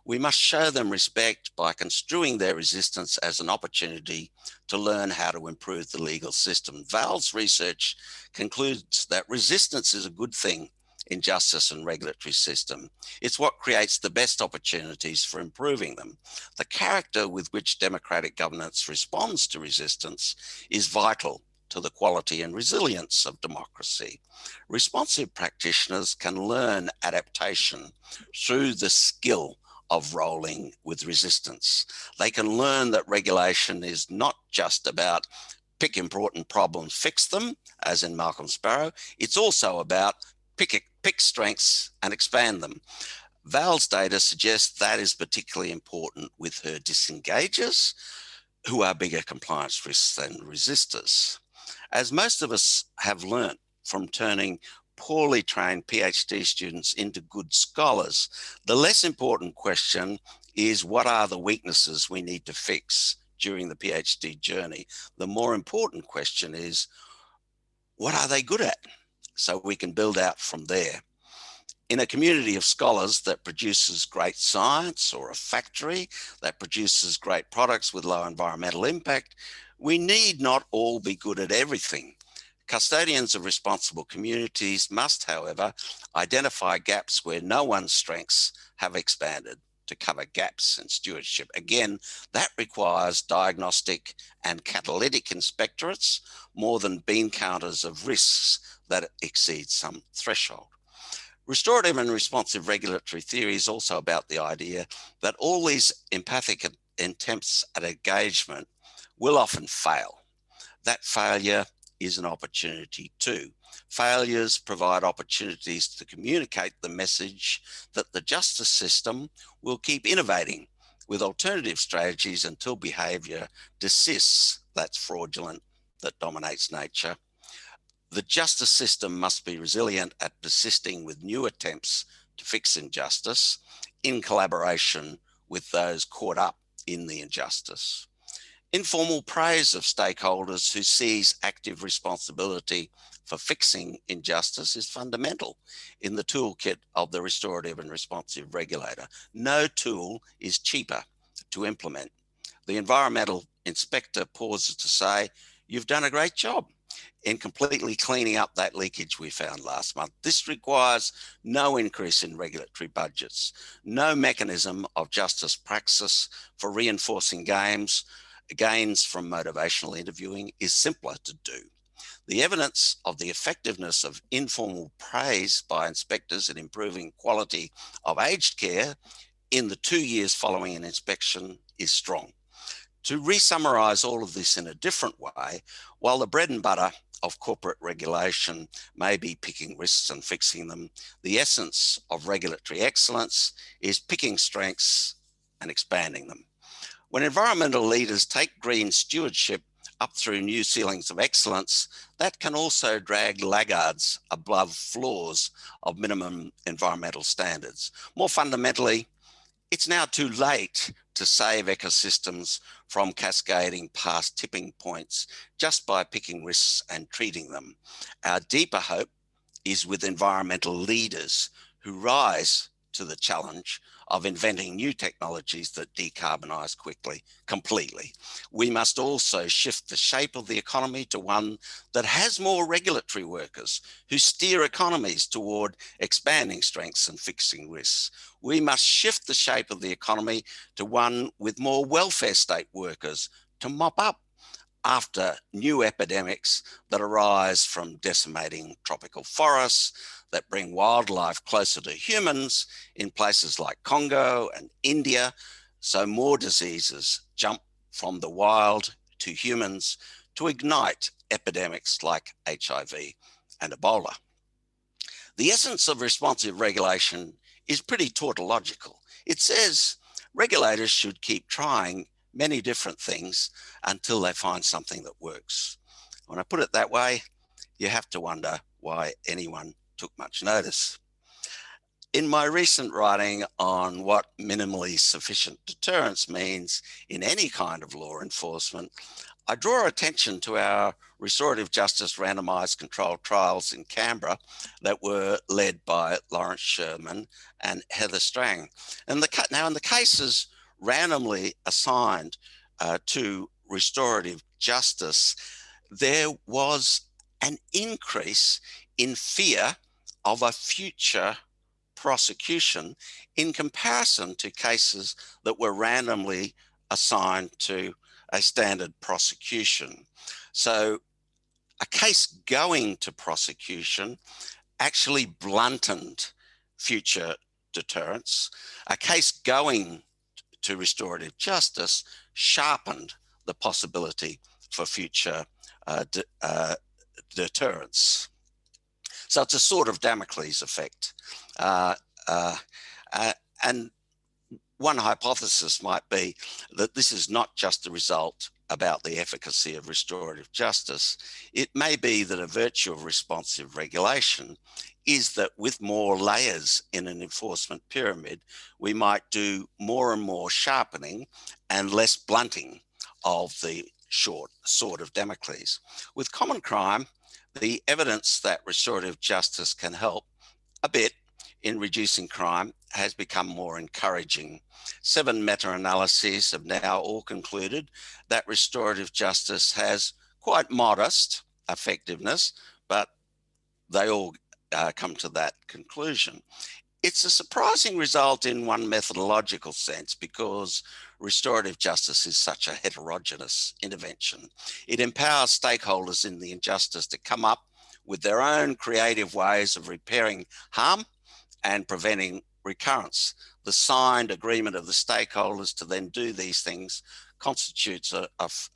We must show them respect by construing their resistance as an opportunity to learn how to improve the legal system. Val's research concludes that resistance is a good thing in justice and regulatory system. It's what creates the best opportunities for improving them. The character with which democratic governance responds to resistance is vital to the quality and resilience of democracy. Responsive practitioners can learn adaptation through the skill of rolling with resistance. They can learn that regulation is not just about pick important problems, fix them, as in Malcolm Sparrow. It's also about pick strengths and expand them. Val's data suggests that is particularly important with her disengagers, who are bigger compliance risks than resistors. As most of us have learnt from turning poorly trained PhD students into good scholars, the less important question is, what are the weaknesses we need to fix during the PhD journey? The more important question is, what are they good at? So we can build out from there. In a community of scholars that produces great science, or a factory that produces great products with low environmental impact, we need not all be good at everything. Custodians of responsible communities must, however, identify gaps where no one's strengths have expanded to cover gaps in stewardship. Again, that requires diagnostic and catalytic inspectorates more than bean counters of risks that exceed some threshold. Restorative and responsive regulatory theory is also about the idea that all these empathic attempts at engagement will often fail. That failure is an opportunity too. Failures provide opportunities to communicate the message that the justice system will keep innovating with alternative strategies until behaviour desists that's fraudulent, that dominates nature. The justice system must be resilient at persisting with new attempts to fix injustice in collaboration with those caught up in the injustice. Informal praise of stakeholders who seize active responsibility for fixing injustice is fundamental in the toolkit of the restorative and responsive regulator. No tool is cheaper to implement. The environmental inspector pauses to say, "You've done a great job in completely cleaning up that leakage we found last month." This requires no increase in regulatory budgets, no mechanism of justice praxis for reinforcing games, gains from motivational interviewing is simpler to do. The evidence of the effectiveness of informal praise by inspectors in improving quality of aged care in the 2 years following an inspection is strong. To re-summarize all of this in a different way, while the bread and butter of corporate regulation may be picking risks and fixing them, the essence of regulatory excellence is picking strengths and expanding them. When environmental leaders take green stewardship up through new ceilings of excellence, that can also drag laggards above floors of minimum environmental standards. More fundamentally, it's now too late to save ecosystems from cascading past tipping points just by picking risks and treating them. Our deeper hope is with environmental leaders who rise to the challenge of inventing new technologies that decarbonize completely. We must also shift the shape of the economy to one that has more regulatory workers who steer economies toward expanding strengths and fixing risks. We must shift the shape of the economy to one with more welfare state workers to mop up after new epidemics that arise from decimating tropical forests, that bring wildlife closer to humans in places like Congo and India, so more diseases jump from the wild to humans to ignite epidemics like HIV and Ebola. The essence of responsive regulation is pretty tautological. It says regulators should keep trying many different things until they find something that works. When I put it that way, you have to wonder why anyone took much notice. In my recent writing on what minimally sufficient deterrence means in any kind of law enforcement, I draw attention to our restorative justice randomized controlled trials in Canberra that were led by Lawrence Sherman and Heather Strang. And now in the cases randomly assigned to restorative justice, there was an increase in fear of a future prosecution in comparison to cases that were randomly assigned to a standard prosecution. So a case going to prosecution actually blunted future deterrence. A case going to restorative justice sharpened the possibility for future deterrence. So it's a sort of Damocles effect. And one hypothesis might be that this is not just a result about the efficacy of restorative justice. It may be that a virtue of responsive regulation is that with more layers in an enforcement pyramid, we might do more and more sharpening and less blunting of the short sword of Damocles. With common crime, the evidence that restorative justice can help a bit in reducing crime has become more encouraging. 7 meta-analyses have now all concluded that restorative justice has quite modest effectiveness, but they all come to that conclusion. It's a surprising result in one methodological sense because restorative justice is such a heterogeneous intervention. It empowers stakeholders in the injustice to come up with their own creative ways of repairing harm and preventing recurrence. The signed agreement of the stakeholders to then do these things constitutes a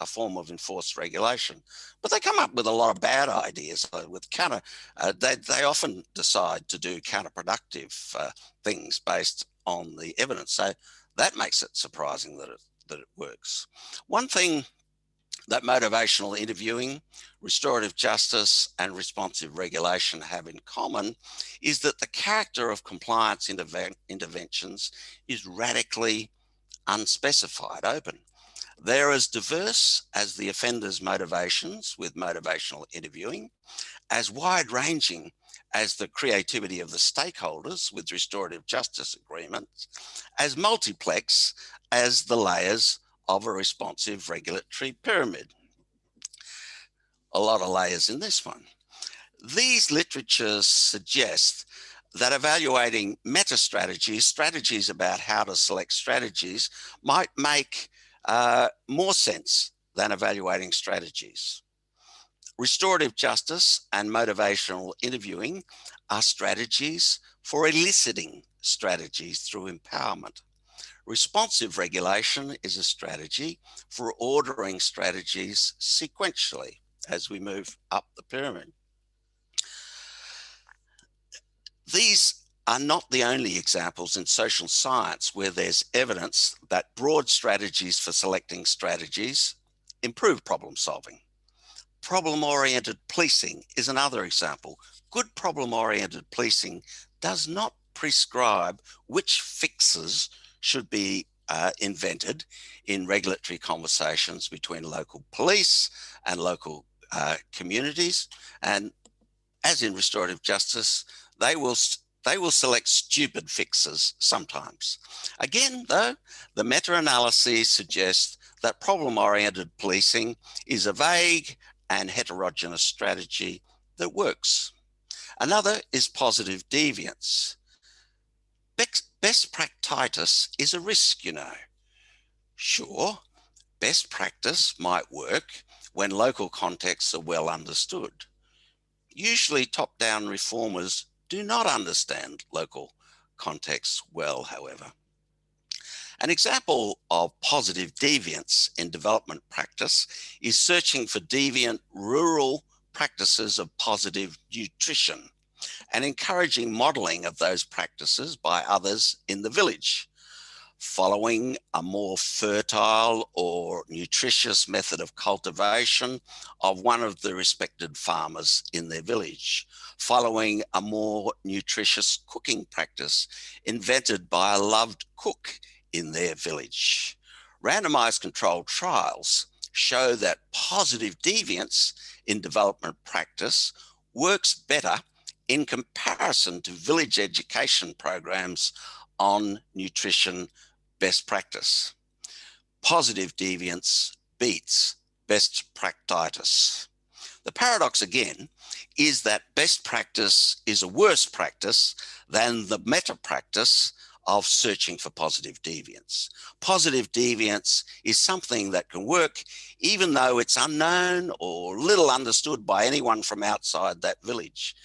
form of enforced regulation. But they come up with a lot of bad ideas with they often decide to do counterproductive things based on the evidence. So that makes it surprising that it works. One thing that motivational interviewing, restorative justice, and responsive regulation have in common is that the character of compliance interventions is radically unspecified, open. They're as diverse as the offender's motivations with motivational interviewing, as wide-ranging as the creativity of the stakeholders with restorative justice agreements, as multiplex as the layers of a responsive regulatory pyramid. A lot of layers in this one. These literatures suggest that evaluating meta strategies about how to select strategies might make more sense than evaluating strategies. Restorative justice and motivational interviewing are strategies for eliciting strategies through empowerment. Responsive regulation is a strategy for ordering strategies sequentially as we move up the pyramid. These are not the only examples in social science where there's evidence that broad strategies for selecting strategies improve problem solving. Problem-oriented policing is another example. Good problem-oriented policing does not prescribe which fixes should be invented in regulatory conversations between local police and local communities. And as in restorative justice, they will select stupid fixes sometimes. Again, though, the meta-analyses suggest that problem-oriented policing is a vague and heterogeneous strategy that works. Another is positive deviance. Best practice is a risk, you know. Sure, best practice might work when local contexts are well understood. Usually top-down reformers do not understand local contexts well, however. An example of positive deviance in development practice is searching for deviant rural practices of positive nutrition and encouraging modeling of those practices by others in the village. Following a more fertile or nutritious method of cultivation of one of the respected farmers in their village. Following a more nutritious cooking practice invented by a loved cook in their village. Randomized controlled trials show that positive deviance in development practice works better in comparison to village education programs on nutrition best practice. Positive deviance beats best practice. The paradox again is that best practice is a worse practice than the meta practice of searching for positive deviance. Positive deviance is something that can work even though it's unknown or little understood by anyone from outside that village.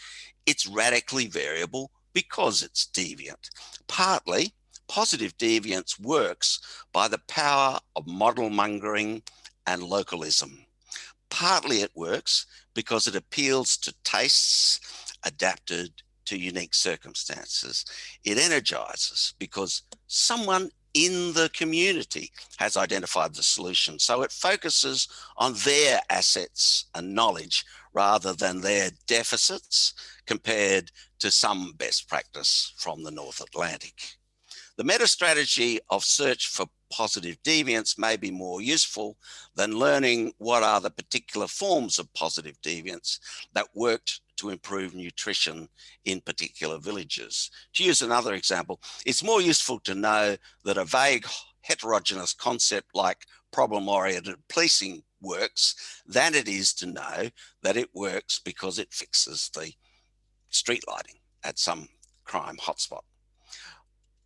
It's radically variable because it's deviant. Partly, positive deviance works by the power of model mongering and localism. Partly it works because it appeals to tastes adapted to unique circumstances. It energizes because someone in the community has identified the solution. So it focuses on their assets and knowledge rather than their deficits compared to some best practice from the North Atlantic. The meta strategy of search for positive deviance may be more useful than learning what are the particular forms of positive deviance that worked to improve nutrition in particular villages. To use another example, it's more useful to know that a vague heterogeneous concept like problem-oriented policing works than it is to know that it works because it fixes the street lighting at some crime hotspot.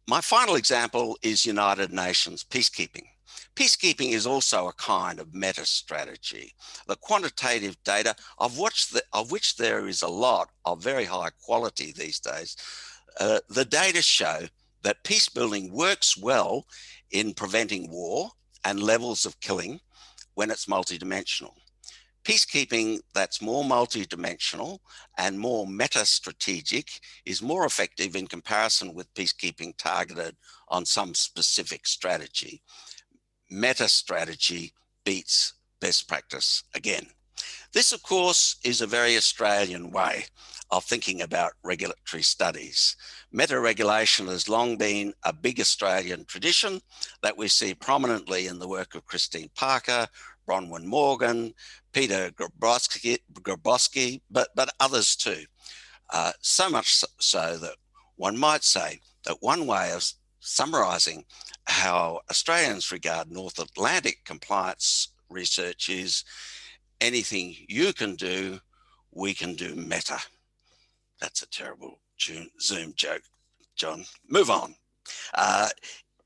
My final example is United Nations peacekeeping. Peacekeeping is also a kind of meta strategy. The quantitative data, of which there is a lot of very high quality these days, the data show that peace building works well in preventing war and levels of killing when it's multidimensional. Peacekeeping that's more multidimensional and more meta-strategic is more effective in comparison with peacekeeping targeted on some specific strategy. Meta-strategy beats best practice again. This, of course, is a very Australian way of thinking about regulatory studies. Meta-regulation has long been a big Australian tradition that we see prominently in the work of Christine Parker, Bronwyn Morgan, Peter Grabowski, but others too. So much so that one might say that one way of summarising how Australians regard North Atlantic compliance research is anything you can do, we can do meta. That's a terrible Zoom joke, John. Move on.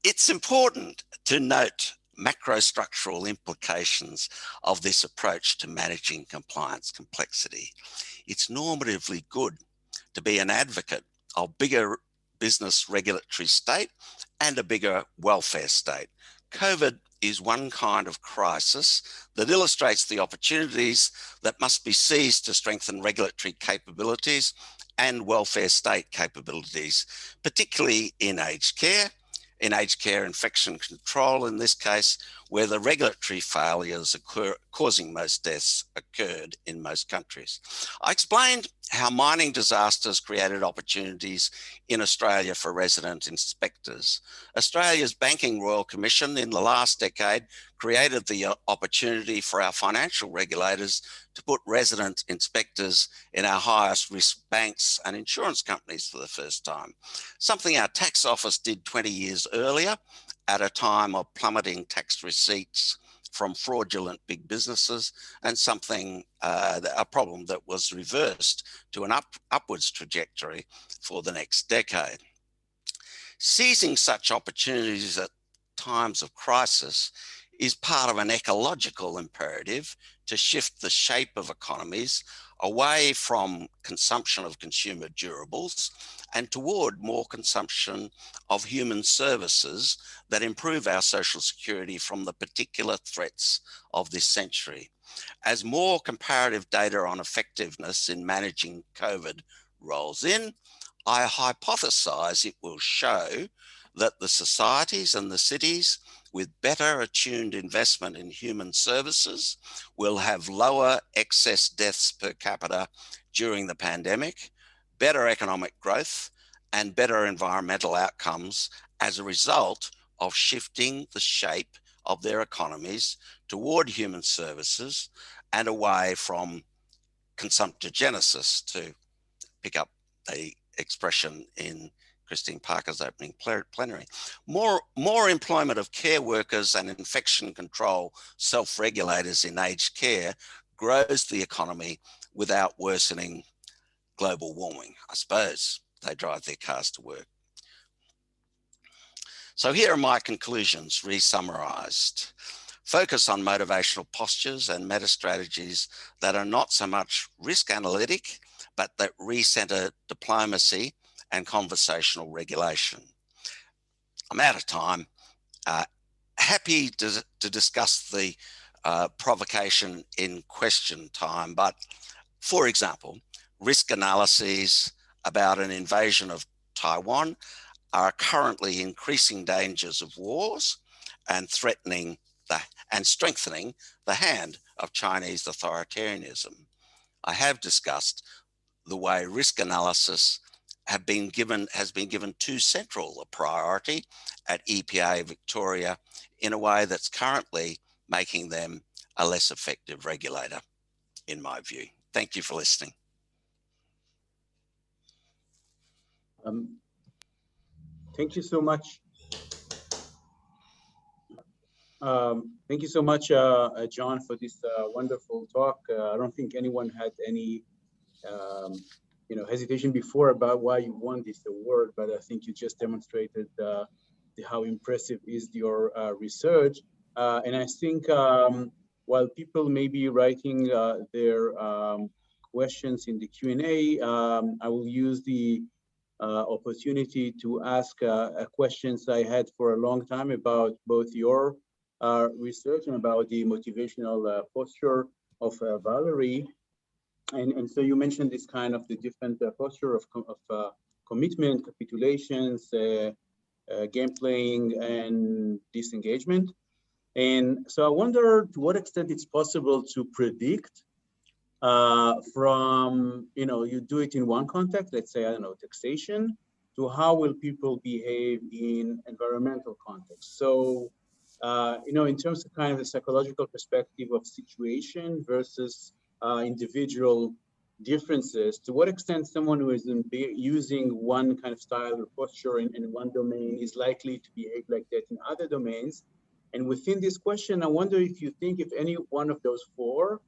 It's important to note macrostructural implications of this approach to managing compliance complexity. It's normatively good to be an advocate of bigger business regulatory state and a bigger welfare state. COVID is one kind of crisis that illustrates the opportunities that must be seized to strengthen regulatory capabilities and welfare state capabilities, particularly in aged care infection control in this case, where the regulatory failures causing most deaths occurred in most countries. I explained how mining disasters created opportunities in Australia for resident inspectors. Australia's Banking Royal Commission in the last decade created the opportunity for our financial regulators to put resident inspectors in our highest risk banks and insurance companies for the first time, something our tax office did 20 years earlier at a time of plummeting tax receipts from fraudulent big businesses, and a problem that was reversed to an upwards trajectory for the next decade. Seizing such opportunities at times of crisis is part of an ecological imperative to shift the shape of economies away from consumption of consumer durables and toward more consumption of human services that improve our social security from the particular threats of this century. As more comparative data on effectiveness in managing COVID rolls in, I hypothesize it will show that the societies and the cities with better attuned investment in human services will have lower excess deaths per capita during the pandemic, better economic growth, and better environmental outcomes as a result of shifting the shape of their economies toward human services and away from consumptogenesis, to pick up the expression in Christine Parker's opening plenary. More employment of care workers and infection control self-regulators in aged care grows the economy without worsening global warming. I suppose they drive their cars to work. So here are my conclusions re-summarized. Focus on motivational postures and meta strategies that are not so much risk analytic, but that recenter diplomacy and conversational regulation. I'm out of time. Happy to discuss the provocation in question time, but for example, risk analyses about an invasion of Taiwan are currently increasing dangers of wars and threatening and strengthening the hand of Chinese authoritarianism. I have discussed the way risk analysis has been given too central a priority at EPA Victoria in a way that's currently making them a less effective regulator, in my view. Thank you for listening. Thank you so much. Thank you so much, John, for this wonderful talk. I don't think anyone had any hesitation before about why you won this award, but I think you just demonstrated how impressive is your research. And I think while people may be writing their questions in the Q&A, I will use the opportunity to ask questions I had for a long time about both your research and about the motivational posture of Valerie. And so you mentioned this kind of the different posture of commitment, capitulations, game playing, and disengagement. And so I wonder to what extent it's possible to predict from, you do it in one context, let's say, I don't know, taxation, to how will people behave in environmental context. So, in terms of kind of the psychological perspective of situation versus individual differences, to what extent someone who is using one kind of style or posture in one domain is likely to behave like that in other domains. And within this question, I wonder if you think if any one of those four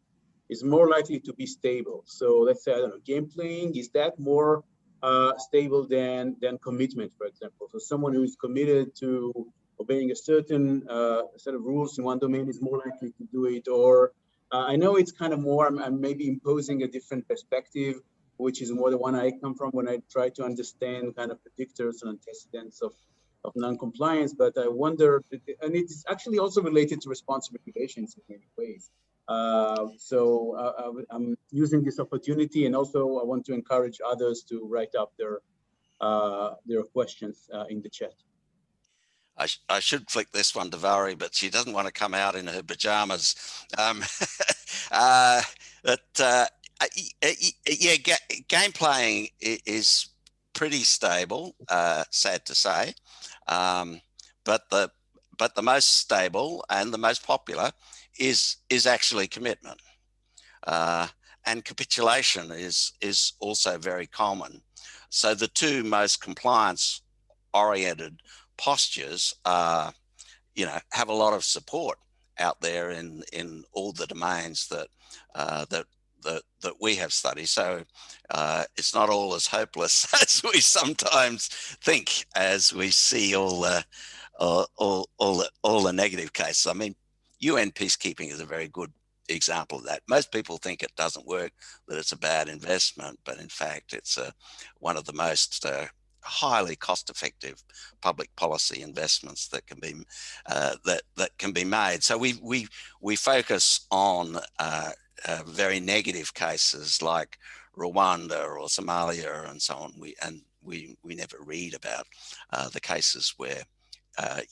is more likely to be stable. So let's say, I don't know, game playing, is that more stable than commitment, for example? So someone who is committed to obeying a certain set of rules in one domain is more likely to do it, or I know it's kind of more, I'm maybe imposing a different perspective, which is more the one I come from when I try to understand kind of predictors and antecedents of non-compliance. But I wonder, and it's actually also related to responsive regulations in many ways. So I'm using this opportunity, and also I want to encourage others to write up their questions in the chat. I should flick this one to Vari, but she doesn't want to come out in her pajamas. Yeah, game playing is pretty stable, sad to say, but the most stable and the most popular is actually commitment, and capitulation is also very common. So the two most compliance-oriented postures are, have a lot of support out there in all the domains that that we have studied. So it's not all as hopeless as we sometimes think, as we see all the negative cases. I mean, UN peacekeeping is a very good example of that. Most people think it doesn't work, that it's a bad investment, but in fact, it's one of the most highly cost-effective public policy investments that can be that can be made. So we focus on very negative cases like Rwanda or Somalia and so on. We never read about the cases where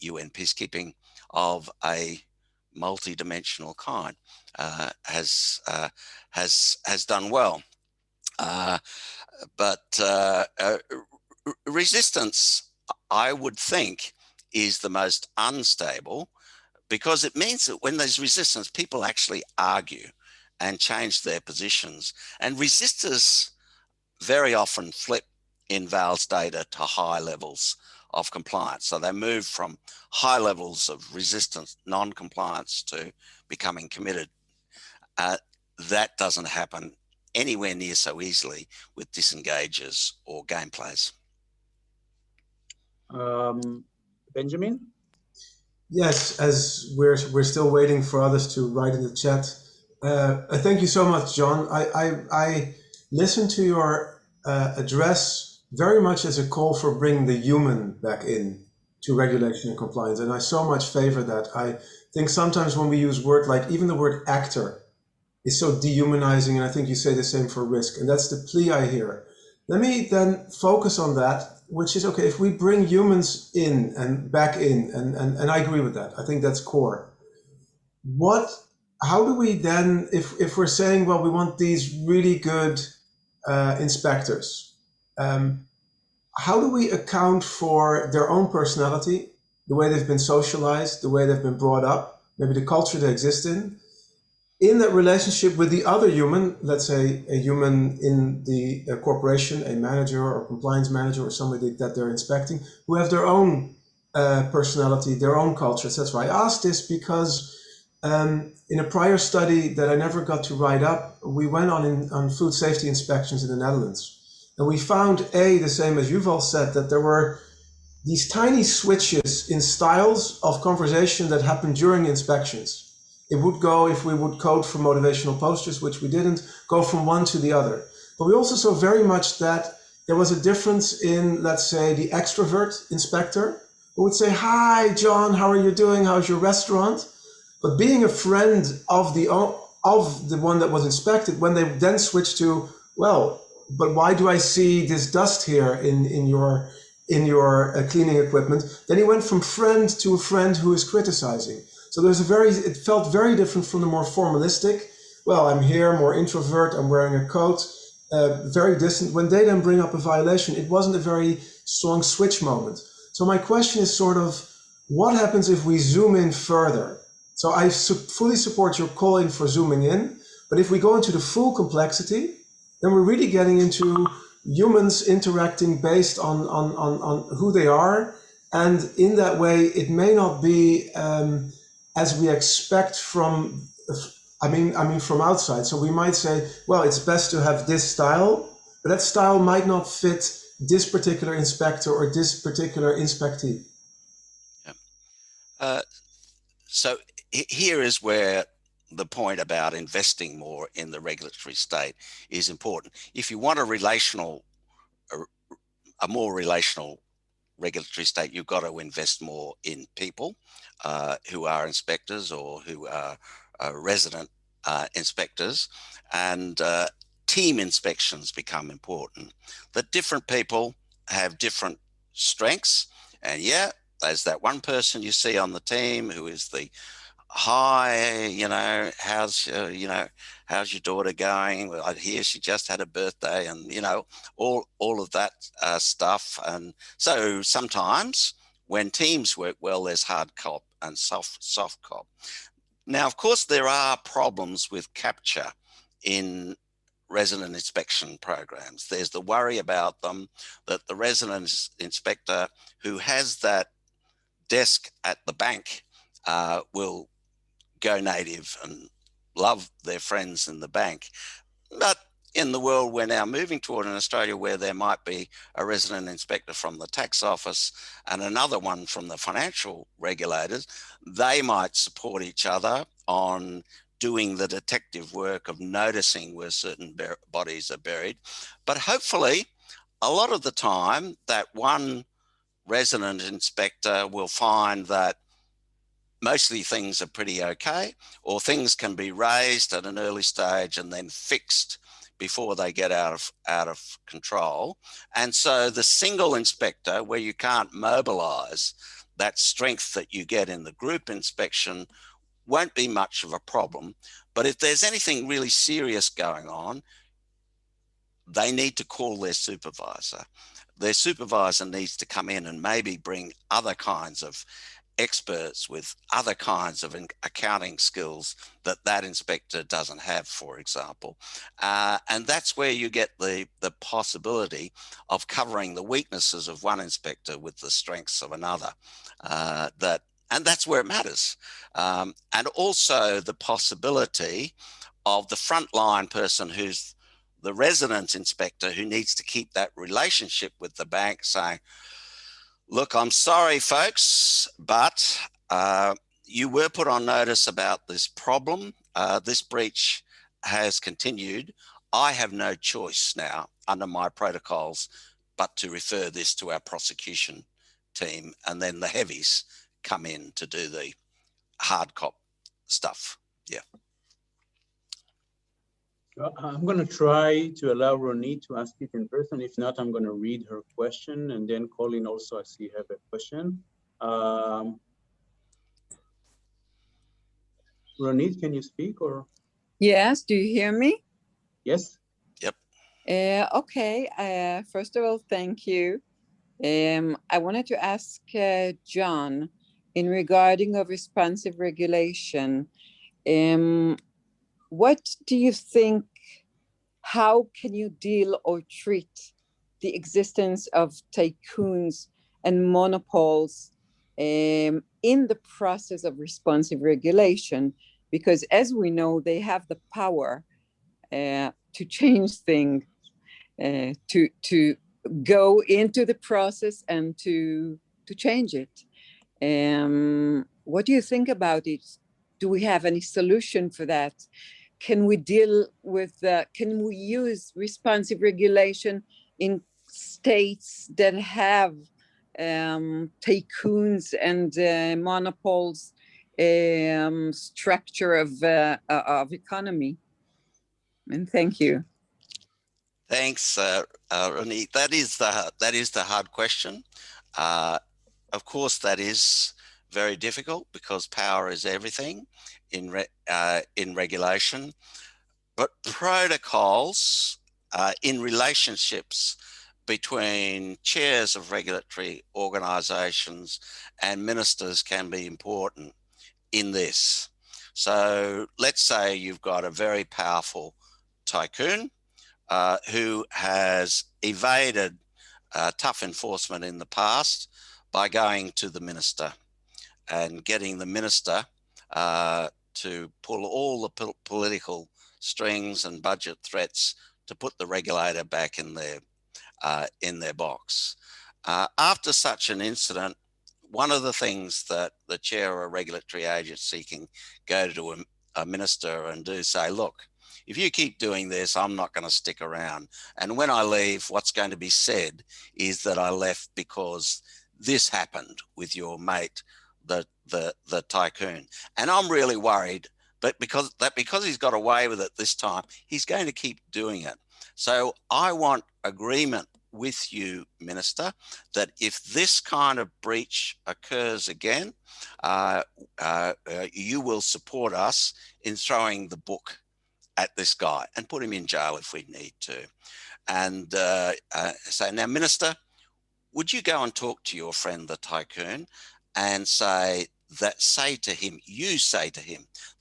UN peacekeeping of a multi-dimensional kind has done well, but resistance, I would think, is the most unstable, because it means that when there's resistance, people actually argue and change their positions. And resistors very often flip in Val's data to high levels of compliance. So they move from high levels of resistance, non-compliance, to becoming committed. That doesn't happen anywhere near so easily with disengagers or game plays. Benjamin? Yes, as we're still waiting for others to write in the chat. Thank you so much, John. I listened to your address very much as a call for bringing the human back in to regulation and compliance, and I so much favor that. I think sometimes when we use words like, even the word actor is so dehumanizing, and I think you say the same for risk, and that's the plea I hear. Let me then focus on that, which is, okay, if we bring humans in and back in, and I agree with that, I think that's core. How do we then, if we're saying, well, we want these really good inspectors, how do we account for their own personality, the way they've been socialized, the way they've been brought up, maybe the culture they exist in that relationship with the other human, let's say a human in the corporation, a manager or compliance manager or somebody that they're inspecting, who have their own personality, their own culture, etc. I ask this because in a prior study that I never got to write up, we went on food safety inspections in the Netherlands. And we found, the same as Yuval said, that there were these tiny switches in styles of conversation that happened during inspections. It would go, if we would code for motivational postures, which we didn't, go from one to the other. But we also saw very much that there was a difference in, let's say, the extrovert inspector who would say, "Hi, John, how are you doing? How's your restaurant?" But being a friend of the one that was inspected, when they then switched to, "Well, but why do I see this dust here in your cleaning equipment?" Then he went from friend to a friend who is criticizing. So it felt very different from the more formalistic, well, I'm here, more introvert, I'm wearing a coat, very distant. When they then bring up a violation, it wasn't a very strong switch moment. So my question is sort of, what happens if we zoom in further? So I fully support your calling for zooming in, but if we go into the full complexity, then we're really getting into humans interacting based on who they are. And in that way, it may not be as we expect from, from outside. So we might say, well, it's best to have this style, but that style might not fit this particular inspector or this particular inspectee. Yeah. So here is where the point about investing more in the regulatory state is important. If you want a more relational regulatory state, you've got to invest more in people who are inspectors or who are resident inspectors, and team inspections become important. That different people have different strengths, and yeah, there's that one person you see on the team who is the hi, how's your daughter going? Well, I hear she just had a birthday, and all of that stuff. And so sometimes when teams work well, there's hard cop and soft cop. Now, of course, there are problems with capture in resident inspection programs. There's the worry about them, that the resident inspector who has that desk at the bank will go native and love their friends in the bank. But in the world we're now moving toward in Australia, where there might be a resident inspector from the tax office and another one from the financial regulators, they might support each other on doing the detective work of noticing where certain bodies are buried. But hopefully, a lot of the time, that one resident inspector will find that mostly things are pretty okay, or things can be raised at an early stage and then fixed before they get out of control. And so the single inspector, where you can't mobilize that strength that you get in the group inspection, won't be much of a problem. But if there's anything really serious going on, they need to call their supervisor. Their supervisor needs to come in and maybe bring other kinds of experts with other kinds of accounting skills that inspector doesn't have, for example. And that's where you get the possibility of covering the weaknesses of one inspector with the strengths of another. And that's where it matters. And also the possibility of the frontline person who's the resident inspector, who needs to keep that relationship with the bank, saying, look, I'm sorry, folks, but you were put on notice about this problem. This breach has continued. I have no choice now under my protocols but to refer this to our prosecution team, and then the heavies come in to do the hard cop stuff. Yeah. I'm going to try to allow Ronit to ask it in person. If not, I'm going to read her question, and then Colin also, I see, have a question. Ronit, can you speak or? Yes, do you hear me? Yes. Yep. Okay, first of all, thank you. I wanted to ask John, in regarding of responsive regulation, what do you think, how can you deal or treat the existence of tycoons and monopoles in the process of responsive regulation? Because as we know, they have the power to change things, to go into the process and to change it. What do you think about it? Do we have any solution for that? Can we deal with, can we use responsive regulation in states that have tycoons and monopoles structure of economy? And thank you. Thanks, Ronit. That is the hard question. Of course, that is very difficult because power is everything in regulation. But protocols in relationships between chairs of regulatory organisations and ministers can be important in this. So let's say you've got a very powerful tycoon who has evaded tough enforcement in the past by going to the minister and getting the minister to pull all the political strings and budget threats to put the regulator back in their box. After such an incident, one of the things that the chair of a regulatory agency can go to a minister and do say, look, if you keep doing this, I'm not going to stick around. And when I leave, what's going to be said is that I left because this happened with your mate, the tycoon. And I'm really worried, but because he's got away with it this time, he's going to keep doing it. So I want agreement with you, Minister, that if this kind of breach occurs again, you will support us in throwing the book at this guy and put him in jail if we need to. And so now, Minister, would you go and talk to your friend, the tycoon, and say to him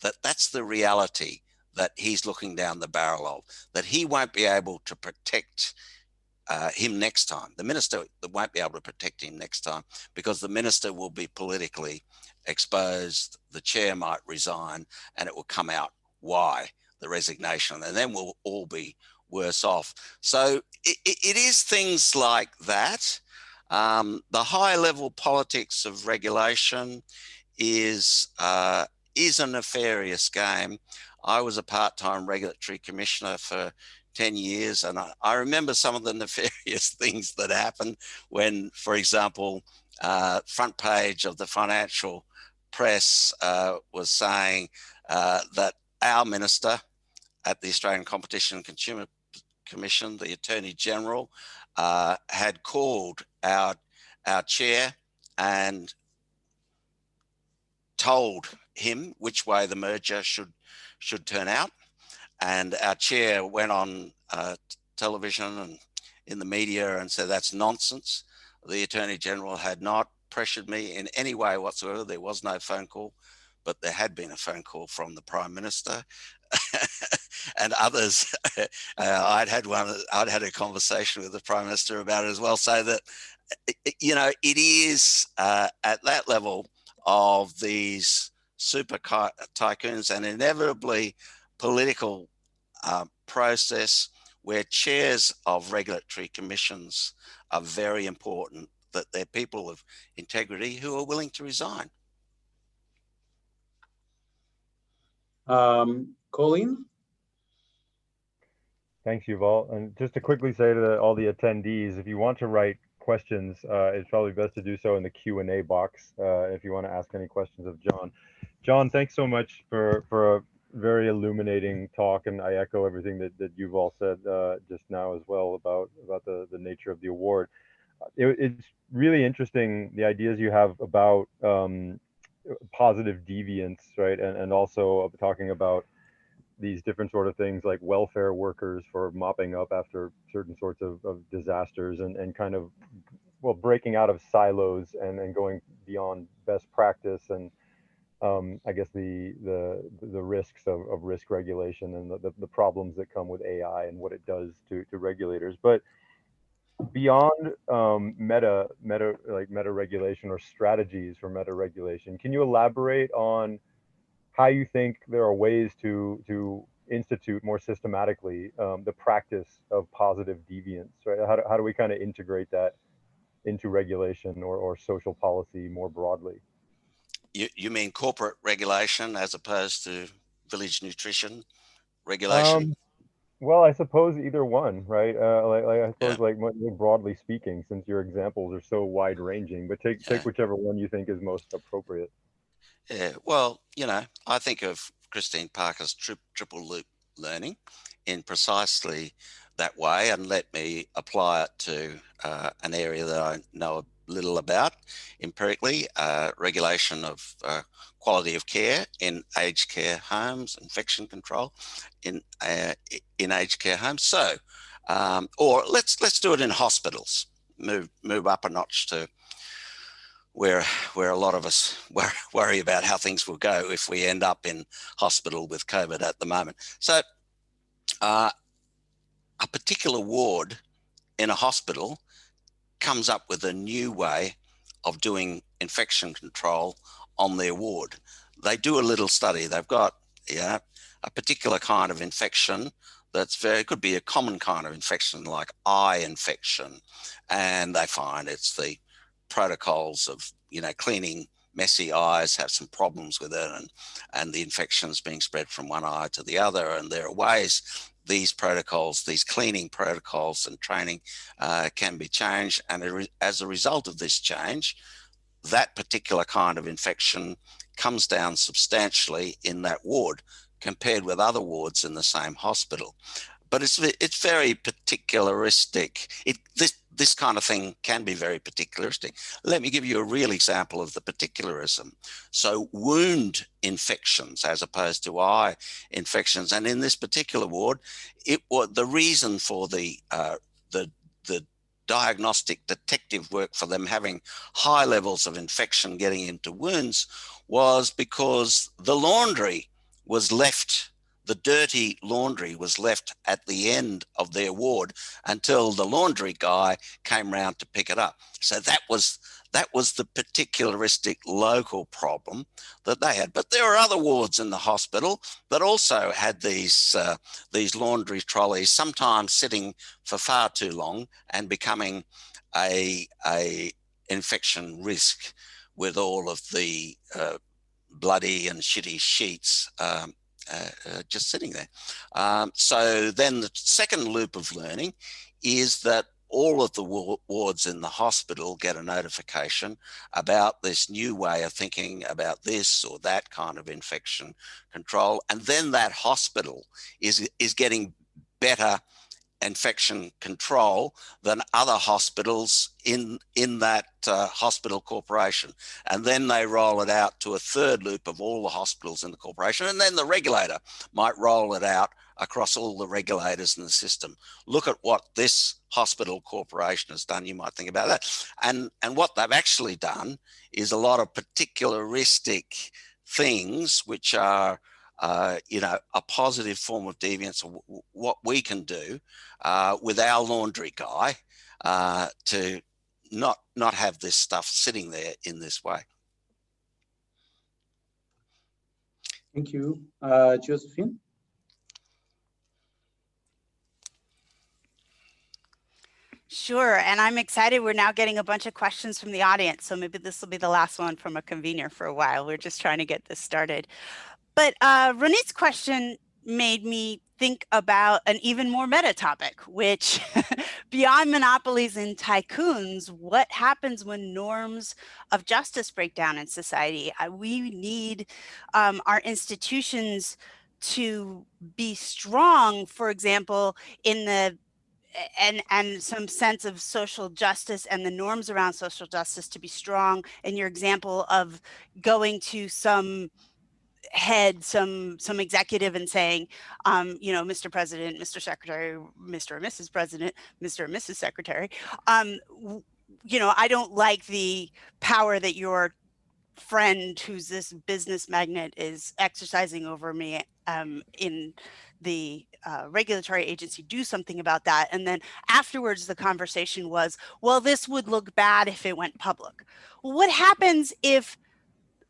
that that's the reality that he's looking down the barrel of, that he won't be able to protect him next time. The minister won't be able to protect him next time because the minister will be politically exposed, the chair might resign, and it will come out why the resignation, and then we'll all be worse off. So it is things like that. The high level politics of regulation is a nefarious game. I was a part-time regulatory commissioner for 10 years, and I remember some of the nefarious things that happened when, for example, front page of the financial press was saying that our minister at the Australian Competition and Consumer Commission, the Attorney General, had called our chair and told him which way the merger should turn out. And our chair went on television and in the media and said, that's nonsense. The Attorney General had not pressured me in any way whatsoever. There was no phone call, but there had been a phone call from the Prime Minister and others. I'd had a conversation with the Prime Minister about it as well. So that, you know, it is at that level of these super tycoons and inevitably political process where chairs of regulatory commissions are very important, that they're people of integrity who are willing to resign. Colleen? Thanks, Yuval. And just to quickly say to all the attendees, if you want to write questions, it's probably best to do so in the Q&A box if you want to ask any questions of John. John, thanks so much for a very illuminating talk, and I echo everything that you've all said just now as well about the nature of the award. It's really interesting, the ideas you have about positive deviance, right? And also talking about these different sort of things like welfare workers for mopping up after certain sorts of disasters and kind of, well, breaking out of silos and going beyond best practice and I guess the risks of risk regulation and the problems that come with AI and what it does to regulators. But beyond meta regulation or strategies for meta regulation, can you elaborate on how you think there are ways to institute more systematically the practice of positive deviance, right? How do we kind of integrate that into regulation or social policy more broadly? You mean corporate regulation as opposed to village nutrition regulation? Well, I suppose either one, right? I suppose, like more broadly speaking, since your examples are so wide ranging, but take whichever one you think is most appropriate. Yeah, well, you know, I think of Christine Parker's triple loop learning in precisely that way, and let me apply it to an area that I know a little about empirically, regulation of quality of care in aged care homes, infection control in aged care homes. So, or let's do it in hospitals. Move up a notch to where a lot of us worry about how things will go if we end up in hospital with COVID at the moment. So a particular ward in a hospital comes up with a new way of doing infection control on their ward. They do a little study. They've got a particular kind of infection that's could be a common kind of infection like eye infection, and they find it's the protocols of, cleaning messy eyes have some problems with it, and the infections being spread from one eye to the other. And there are ways these protocols, these cleaning protocols and training can be changed. And as a result of this change, that particular kind of infection comes down substantially in that ward compared with other wards in the same hospital. But it's very particularistic. This kind of thing can be very particularistic. Let me give you a real example of the particularism. So wound infections as opposed to eye infections, and in this particular ward, the reason for the diagnostic detective work for them having high levels of infection getting into wounds was because the laundry was left. The dirty laundry was left at the end of their ward until the laundry guy came round to pick it up. So that was the particularistic local problem that they had. But there are other wards in the hospital that also had these laundry trolleys, sometimes sitting for far too long and becoming a infection risk with all of the bloody and shitty sheets just sitting there. So then the second loop of learning is that all of the wards in the hospital get a notification about this new way of thinking about this or that kind of infection control. And then that hospital is getting better infection control than other hospitals in that hospital corporation. And then they roll it out to a third loop of all the hospitals in the corporation. And then the regulator might roll it out across all the regulators in the system. Look at what this hospital corporation has done. You might think about that. And what they've actually done is a lot of particularistic things, which are a positive form of deviance of what we can do with our laundry guy to not have this stuff sitting there in this way. Thank you. Josephine? Sure, and I'm excited. We're now getting a bunch of questions from the audience, so maybe this will be the last one from a convener for a while. We're just trying to get this started. But Ronit's question made me think about an even more meta topic, which beyond monopolies and tycoons, what happens when norms of justice break down in society? We need our institutions to be strong, for example, in the and some sense of social justice and the norms around social justice to be strong. In your example of going to some head, some executive and saying, Mr. President, Mr. Secretary, Mr. or Mrs. President, Mr. or Mrs. Secretary, I don't like the power that your friend who's this business magnate is exercising over me in the regulatory agency. Do something about that. And then afterwards, the conversation was, well, this would look bad if it went public. Well, what happens if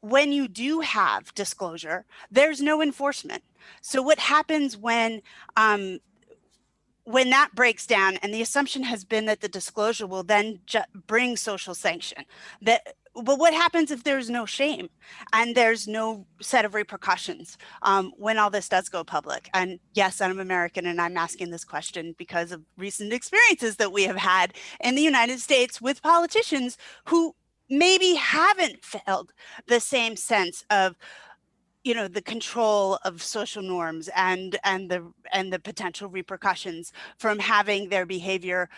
when you do have disclosure, there's no enforcement? So what happens when that breaks down and the assumption has been that the disclosure will then bring social sanction? But what happens if there's no shame and there's no set of repercussions when all this does go public? And yes, I'm American, and I'm asking this question because of recent experiences that we have had in the United States with politicians who maybe haven't felt the same sense of the control of social norms and the potential repercussions from having their behavior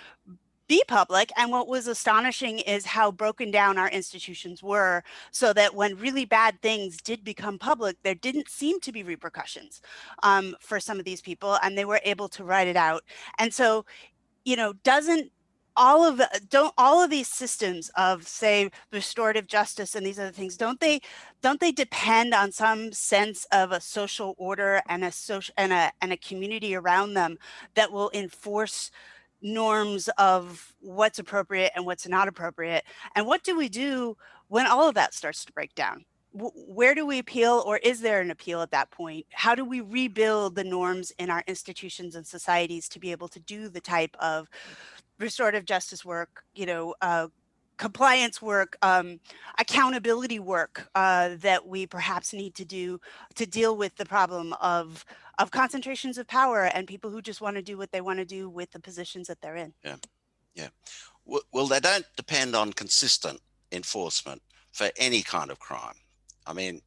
be public. And what was astonishing is how broken down our institutions were, so that when really bad things did become public, there didn't seem to be repercussions for some of these people, and they were able to write it out. And so, don't all of these systems of, say, restorative justice and these other things, don't they depend on some sense of a social order and a community around them that will enforce norms of what's appropriate and what's not appropriate? And what do we do when all of that starts to break down? Where do we appeal, or is there an appeal at that point? How do we rebuild the norms in our institutions and societies to be able to do the type of restorative justice work, compliance work, accountability work that we perhaps need to do to deal with the problem of concentrations of power and people who just want to do what they want to do with the positions that they're in. Yeah. Well, they don't depend on consistent enforcement for any kind of crime. I mean,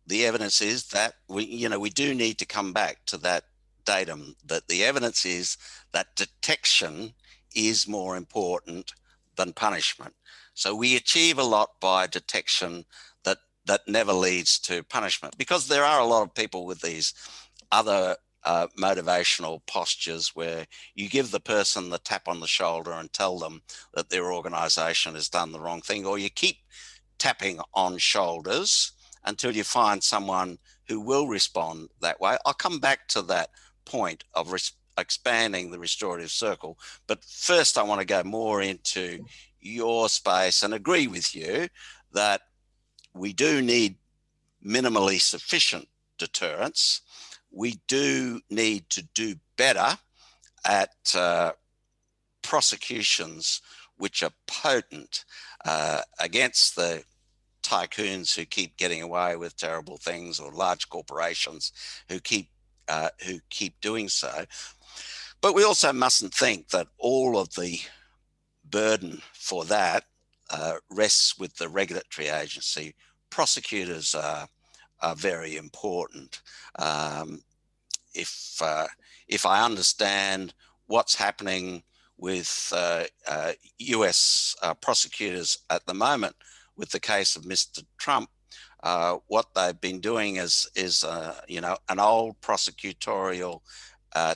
the evidence is that we do need to come back to that datum, that the evidence is that detection is more important than punishment. So we achieve a lot by detection that never leads to punishment, because there are a lot of people with these other motivational postures where you give the person the tap on the shoulder and tell them that their organization has done the wrong thing, or you keep tapping on shoulders until you find someone who will respond that way. I'll come back to that point of expanding the restorative circle. But first, I want to go more into your space and agree with you that we do need minimally sufficient deterrence. We do need to do better at prosecutions which are potent against the tycoons who keep getting away with terrible things, or large corporations who keep doing so. But we also mustn't think that all of the burden for that rests with the regulatory agency. Prosecutors are very important. If I understand what's happening with US prosecutors at the moment with the case of Mr. Trump, what they've been doing is an old prosecutorial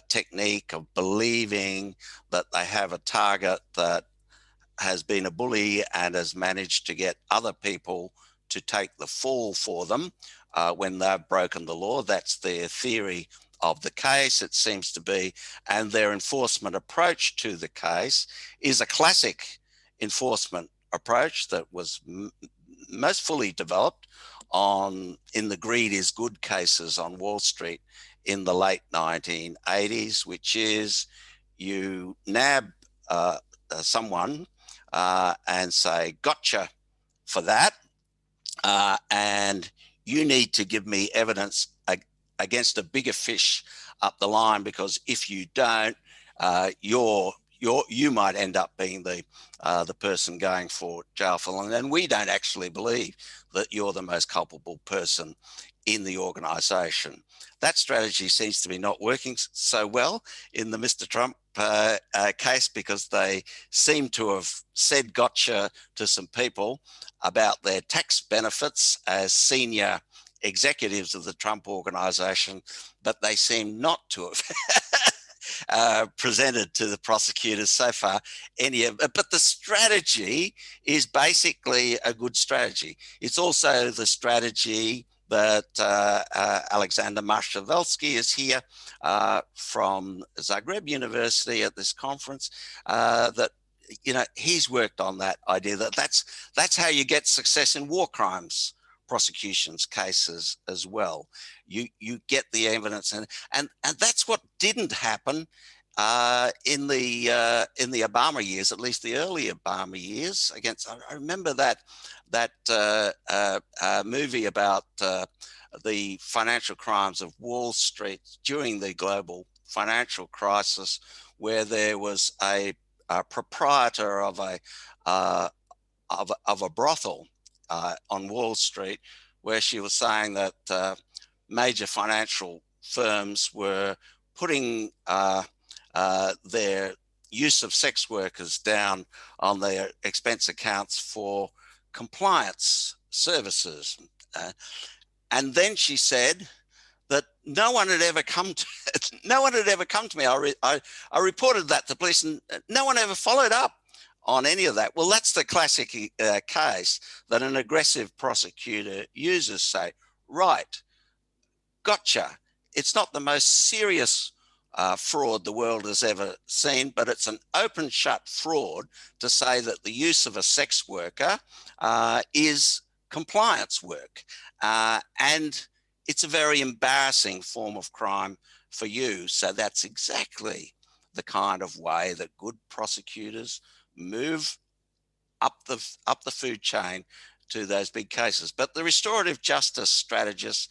technique of believing that they have a target that has been a bully and has managed to get other people to take the fall for them when they've broken the law. That's their theory of the case, it seems to be. And their enforcement approach to the case is a classic enforcement approach that was most fully developed in the greed is good cases on Wall Street in the late 1980s, which is you nab someone and say, gotcha for that, and you need to give me evidence against a bigger fish up the line, because if you don't, you might end up being the person going for jail for long, and we don't actually believe that you're the most culpable person in the organization. That strategy seems to be not working so well in the Mr. Trump case, because they seem to have said gotcha to some people about their tax benefits as senior executives of the Trump organization, but they seem not to have presented to the prosecutors so far any of it. But the strategy is basically a good strategy. It's also the strategy that Alexander Marshevelsky is here from Zagreb University at this conference, that he's worked on that idea that that's how you get success in war crimes prosecutions cases as well. You get the evidence, and that's what didn't happen in the Obama years, at least the early Obama years. I remember that movie about the financial crimes of Wall Street during the global financial crisis, where there was a proprietor of a brothel on Wall Street, where she was saying that major financial firms were putting their use of sex workers down on their expense accounts for compliance services. And then she said that no one had ever come to me. I reported that to police, and no one ever followed up on any of that. Well, that's the classic case that an aggressive prosecutor uses. Say, right, gotcha. It's not the most serious fraud the world has ever seen, but it's an open shut fraud to say that the use of a sex worker is compliance work. And it's a very embarrassing form of crime for you. So that's exactly the kind of way that good prosecutors move up the food chain to those big cases. But the restorative justice strategist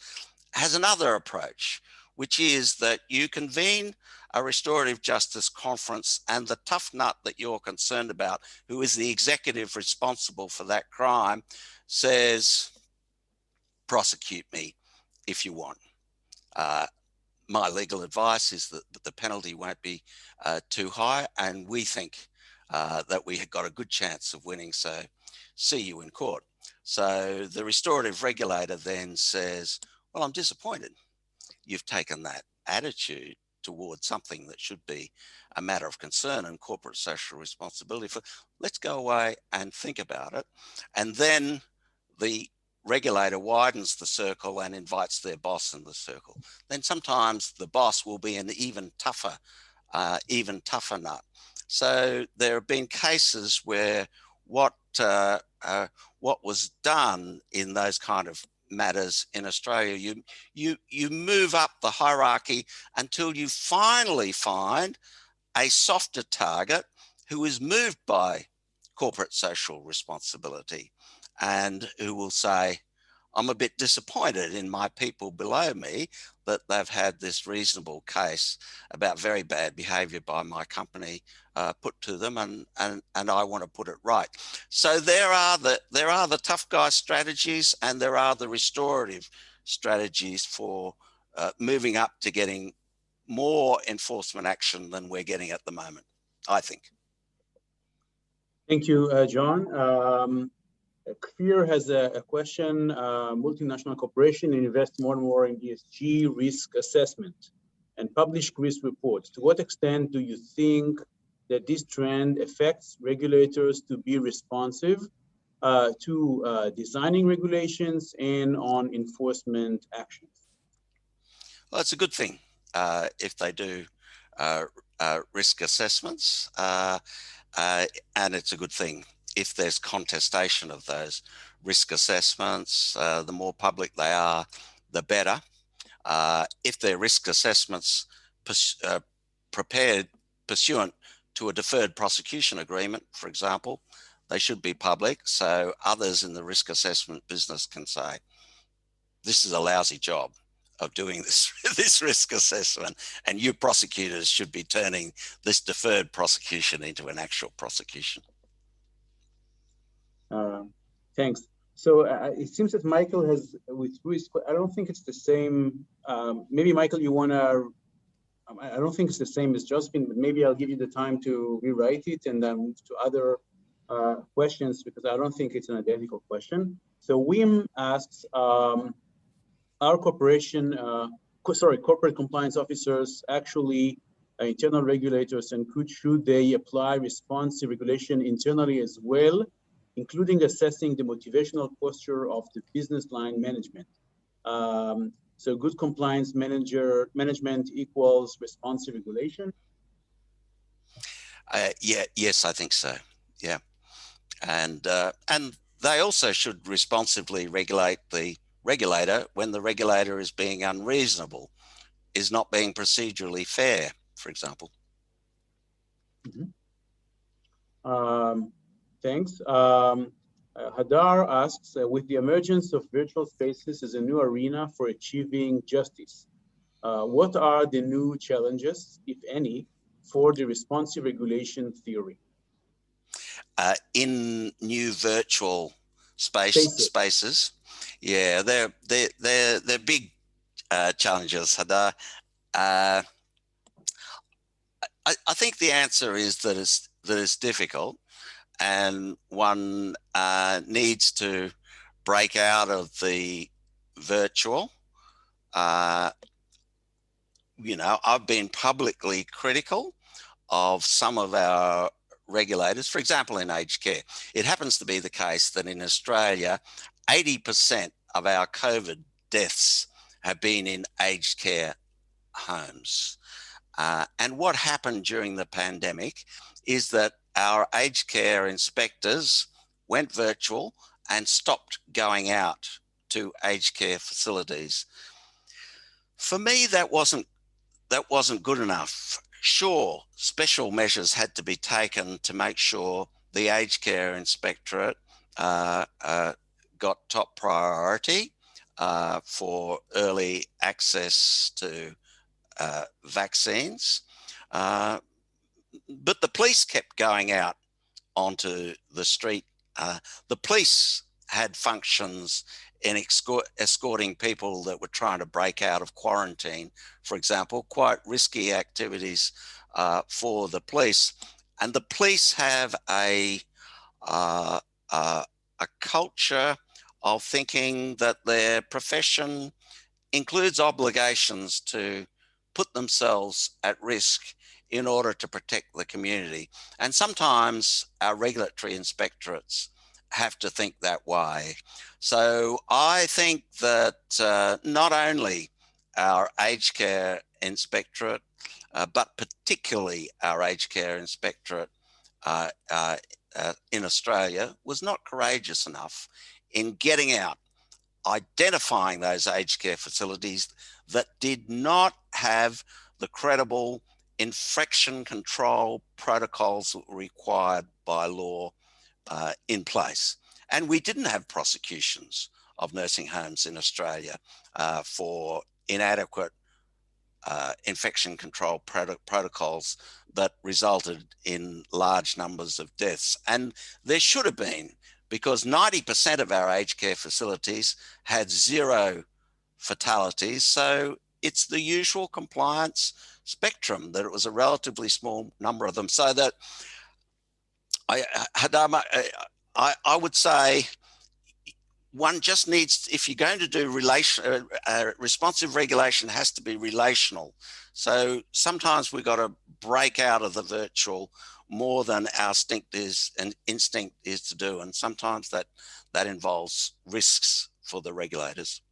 has another approach, which is that you convene a restorative justice conference, and the tough nut that you're concerned about, who is the executive responsible for that crime, says, prosecute me if you want. My legal advice is that the penalty won't be too high, and we think that we have got a good chance of winning, so see you in court. So the restorative regulator then says, well, I'm disappointed you've taken that attitude towards something that should be a matter of concern and corporate social responsibility. Let's go away and think about it. And then the regulator widens the circle and invites their boss in the circle. Then sometimes the boss will be an even tougher nut. So there have been cases where what was done in those kind of matters in Australia, you move up the hierarchy until you finally find a softer target who is moved by corporate social responsibility and who will say, I'm a bit disappointed in my people below me that they've had this reasonable case about very bad behavior by my company put to them, and I want to put it right. So there are the tough guy strategies, and there are the restorative strategies for moving up to getting more enforcement action than we're getting at the moment, I think. Thank you, John. Kfir has a question. Multinational corporation invest more and more in ESG risk assessment and publish risk reports. To what extent do you think that this trend affects regulators to be responsive to designing regulations and on enforcement actions? Well, it's a good thing if they do risk assessments, and it's a good thing if there's contestation of those risk assessments. The more public they are, the better. If they're risk assessments prepared pursuant to a deferred prosecution agreement, for example, they should be public, so others in the risk assessment business can say, this is a lousy job of doing this risk assessment, and you prosecutors should be turning this deferred prosecution into an actual prosecution. Thanks. So it seems that Michael has, with risk, I don't think it's the same. Maybe Michael, you want to, I don't think it's the same as Josephine, but maybe I'll give you the time to rewrite it and then move to other questions, because I don't think it's an identical question. So Wim asks, our corporation, corporate compliance officers actually internal regulators, and should they apply responsive regulation internally as well, including assessing the motivational posture of the business line management? So good compliance management equals responsive regulation? Yes, I think so. Yeah, and they also should responsibly regulate the regulator when the regulator is being unreasonable, is not being procedurally fair, for example. Mm-hmm. Thanks. Hadar asks, with the emergence of virtual spaces as a new arena for achieving justice, what are the new challenges, if any, for the responsive regulation theory? In new virtual spaces, yeah, they're big challenges, Hadar. I think the answer is that it's difficult, and one needs to break out of the virtual. You know, I've been publicly critical of some of our regulators, for example, in aged care. It happens to be the case that in Australia, 80% of our COVID deaths have been in aged care homes. And what happened during the pandemic is that our aged care inspectors went virtual and stopped going out to aged care facilities. For me, that wasn't good enough. Sure, special measures had to be taken to make sure the aged care inspectorate got top priority for early access to vaccines. But the police kept going out onto the street. The police had functions in escorting people that were trying to break out of quarantine, for example, quite risky activities for the police. And the police have a culture of thinking that their profession includes obligations to put themselves at risk in order to protect the community. And sometimes our regulatory inspectorates have to think that way. So I think that not only our aged care inspectorate, but particularly our aged care inspectorate in Australia was not courageous enough in getting out, identifying those aged care facilities that did not have the credible infection control protocols that were required by law in place. And we didn't have prosecutions of nursing homes in Australia for inadequate infection control protocols that resulted in large numbers of deaths. And there should have been, because 90% of our aged care facilities had 0 fatalities. So it's the usual compliance spectrum that it was a relatively small number of them. So that I would say one just needs, if you're going to do responsive regulation, has to be relational. So sometimes we've got to break out of the virtual more than our instinct is to do. And sometimes that involves risks for the regulators.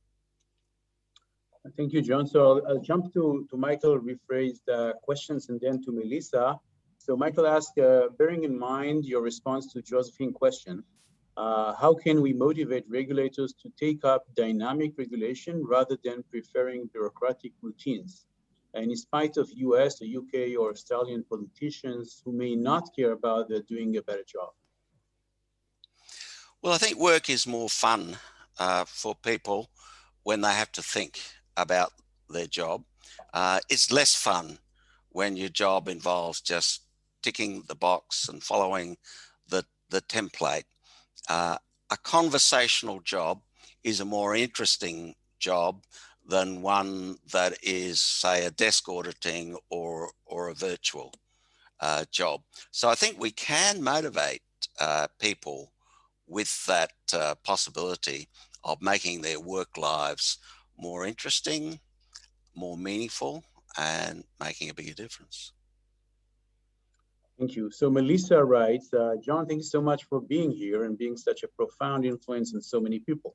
Thank you, John. So I'll jump to Michael, rephrase the questions, and then to Melissa. So Michael asked, bearing in mind your response to Josephine's question, how can we motivate regulators to take up dynamic regulation rather than preferring bureaucratic routines? And in spite of US or UK or Australian politicians who may not care about doing a better job? Well, I think work is more fun for people when they have to think about their job. It's less fun when your job involves just ticking the box and following the template. A conversational job is a more interesting job than one that is, say, a desk auditing or a virtual job. So I think we can motivate people with that possibility of making their work lives more interesting, more meaningful, and making a bigger difference. Thank you. So Melissa writes, John, thank you so much for being here and being such a profound influence on so many people.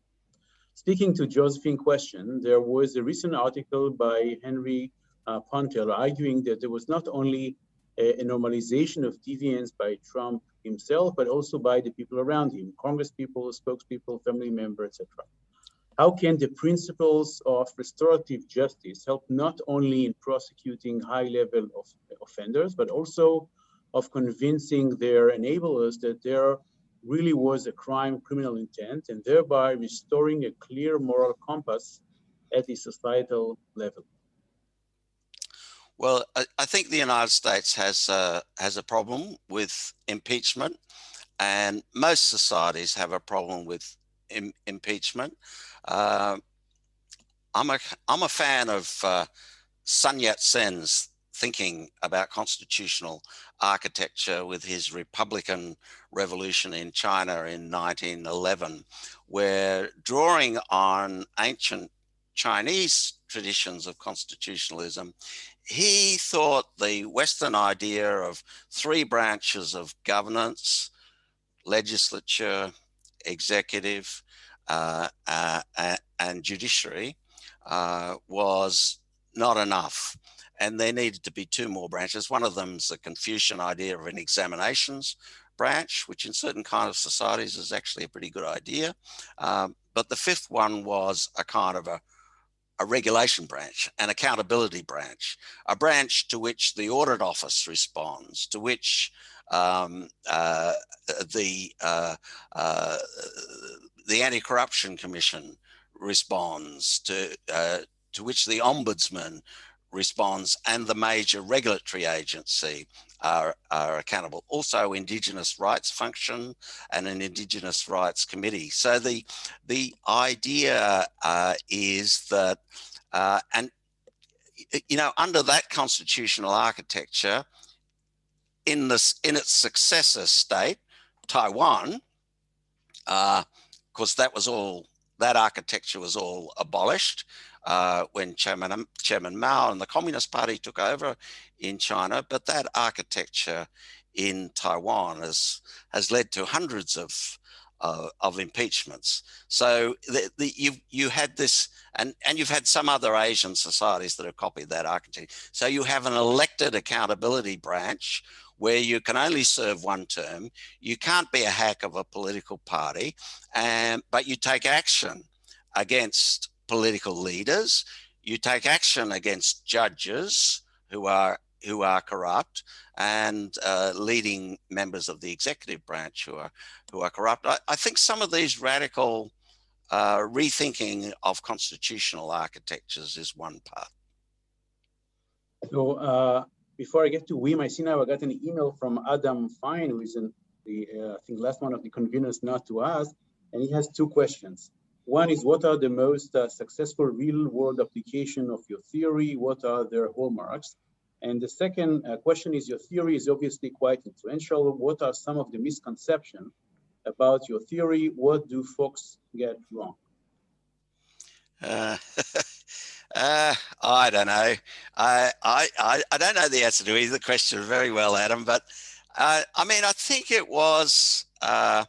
Speaking to Josephine's question, there was a recent article by Henry Pontel arguing that there was not only a normalization of deviance by Trump himself, but also by the people around him, congresspeople, spokespeople, family members, etc. How can the principles of restorative justice help not only in prosecuting high-level offenders, but also of convincing their enablers that there really was a criminal intent, and thereby restoring a clear moral compass at the societal level? Well, I think the United States has a problem with impeachment, and most societies have a problem with impeachment. I'm a fan of Sun Yat-sen's thinking about constitutional architecture with his Republican Revolution in China in 1911, where, drawing on ancient Chinese traditions of constitutionalism, he thought the Western idea of 3 branches of governance, legislature, executive, and judiciary, was not enough. And there needed to be 2 more branches. One of them is the Confucian idea of an examinations branch, which in certain kind of societies is actually a pretty good idea. But the 5th one was a kind of a regulation branch, an accountability branch, a branch to which the audit office responds, to which the Anti-Corruption Commission responds, to which the Ombudsman responds, and the major regulatory agency are accountable. Also, Indigenous rights function and an Indigenous rights committee. So the idea is that, and you know, under that constitutional architecture, in its successor state, Taiwan, of course, that architecture was all abolished when Chairman Mao and the Communist Party took over in China. But that architecture in Taiwan has led to hundreds of impeachments. So you had this, and you've had some other Asian societies that have copied that architecture. So you have an elected accountability branch where you can only serve one term. You can't be a hack of a political party, but you take action against political leaders. You take action against judges who are corrupt, and leading members of the executive branch who are corrupt. I think some of these radical rethinking of constitutional architectures is one part. So before I get to Wim, I see now I got an email from Adam Fine, who is I think last one of the conveners not to ask, and he has two questions. One is, what are the most successful real-world application of your theory? What are their hallmarks? And the second question is, your theory is obviously quite influential. What are some of the misconceptions about your theory? What do folks get wrong? I don't know. I don't know the answer to either question very well, Adam, but I mean, I think it was, I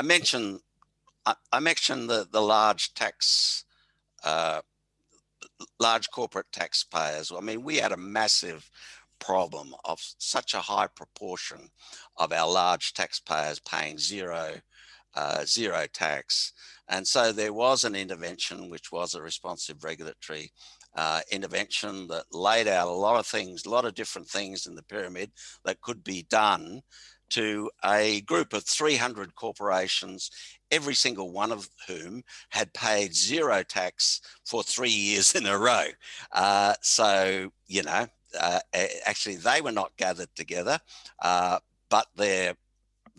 mentioned the large corporate taxpayers. I mean, we had a massive problem of such a high proportion of our large taxpayers paying zero tax. And so there was an intervention, which was a responsive regulatory intervention that laid out a lot of things, a lot of different things in the pyramid that could be done to a group of 300 corporations, every single one of whom had paid zero tax for 3 years in a row. So, you know, actually they were not gathered together, but their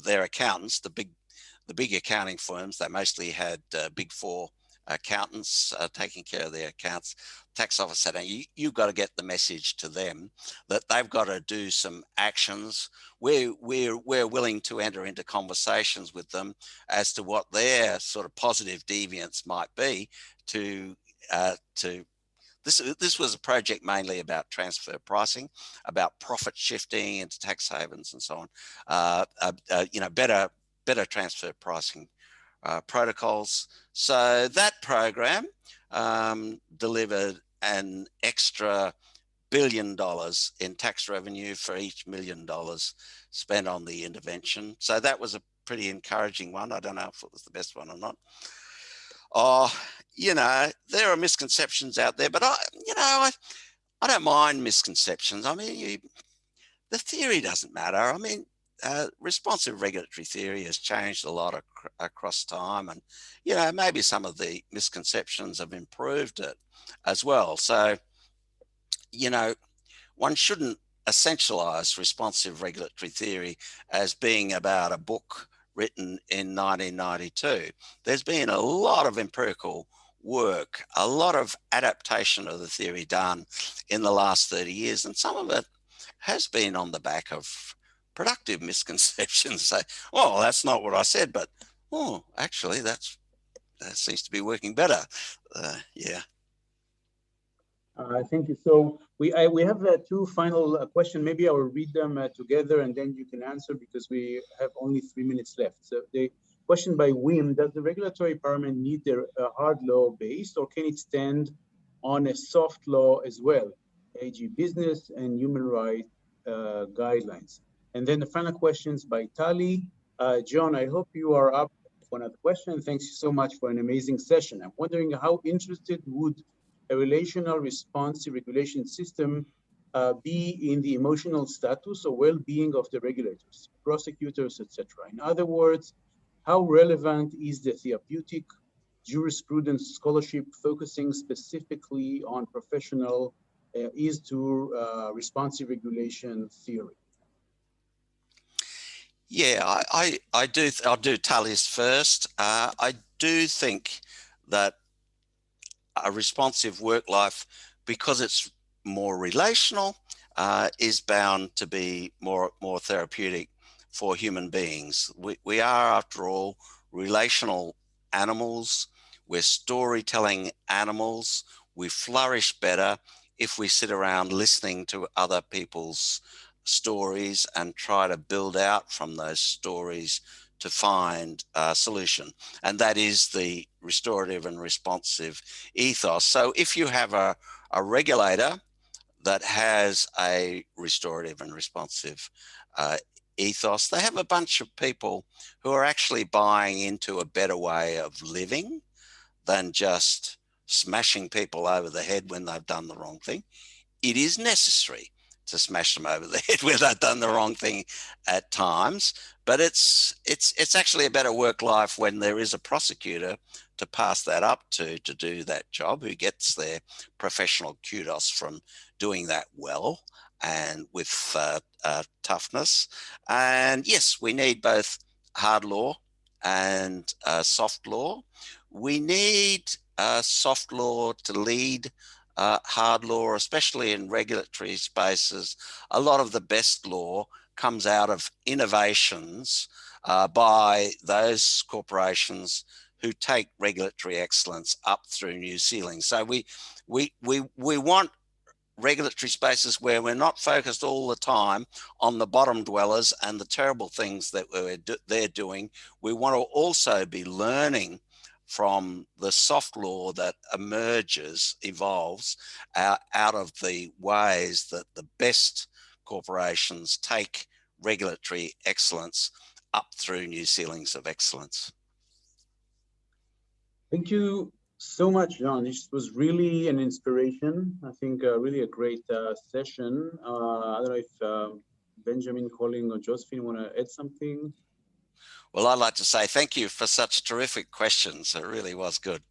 accountants, the big accounting firms, they mostly had big four accountants taking care of their accounts. Tax office said, you've got to get the message to them that they've got to do some actions. We're willing to enter into conversations with them as to what their sort of positive deviance might be to this was a project mainly about transfer pricing, about profit shifting into tax havens and so on. You know, better transfer pricing protocols. So that program delivered an extra $1 billion in tax revenue for each $1 million spent on the intervention. So that was a pretty encouraging one. I don't know if it was the best one or not. You know, there are misconceptions out there, but I don't mind misconceptions. I mean, the theory doesn't matter. I mean, responsive regulatory theory has changed a lot across time, and you know, maybe some of the misconceptions have improved it as well. So, you know, one shouldn't essentialize responsive regulatory theory as being about a book written in 1992. There's been a lot of empirical work, a lot of adaptation of the theory done in the last 30 years, and some of it has been on the back of productive misconceptions. Say, oh, that's not what I said, but oh, actually, that seems to be working better. Yeah. Thank you. So we have two final questions. Maybe I will read them together, and then you can answer because we have only 3 minutes left. So the question by Wim: does the regulatory empowerment need a hard law base, or can it stand on a soft law as well, e.g., business and human rights guidelines? And then the final questions by Tali. John, I hope you are up for another question. Thanks so much for an amazing session. I'm wondering how interested would a relational responsive regulation system be in the emotional status or well-being of the regulators, prosecutors, etc.? In other words, how relevant is the therapeutic jurisprudence scholarship focusing specifically on professional is to responsive regulation theory? Yeah, I'll do Tully's first. I do think that a responsive work life, because it's more relational, is bound to be more therapeutic for human beings. We are, after all, relational animals. We're storytelling animals. We flourish better if we sit around listening to other people's stories and try to build out from those stories to find a solution. And that is the restorative and responsive ethos. So if you have a regulator that has a restorative and responsive ethos, they have a bunch of people who are actually buying into a better way of living than just smashing people over the head when they've done the wrong thing. It is necessary to smash them over the head when they've done the wrong thing at times, but it's actually a better work life when there is a prosecutor to pass that up to do that job, who gets their professional kudos from doing that well and with toughness. And yes, we need both hard law and soft law. We need soft law to lead hard law, especially in regulatory spaces. A lot of the best law comes out of innovations by those corporations who take regulatory excellence up through new ceilings. So we want regulatory spaces where we're not focused all the time on the bottom dwellers and the terrible things that they're doing. We want to also be learning from the soft law that evolves out of the ways that the best corporations take regulatory excellence up through new ceilings of excellence. Thank you so much, John. This was really an inspiration. I think really a great session. I don't know if Benjamin, Colin, or Josephine want to add something. Well, I'd like to say thank you for such terrific questions. It really was good.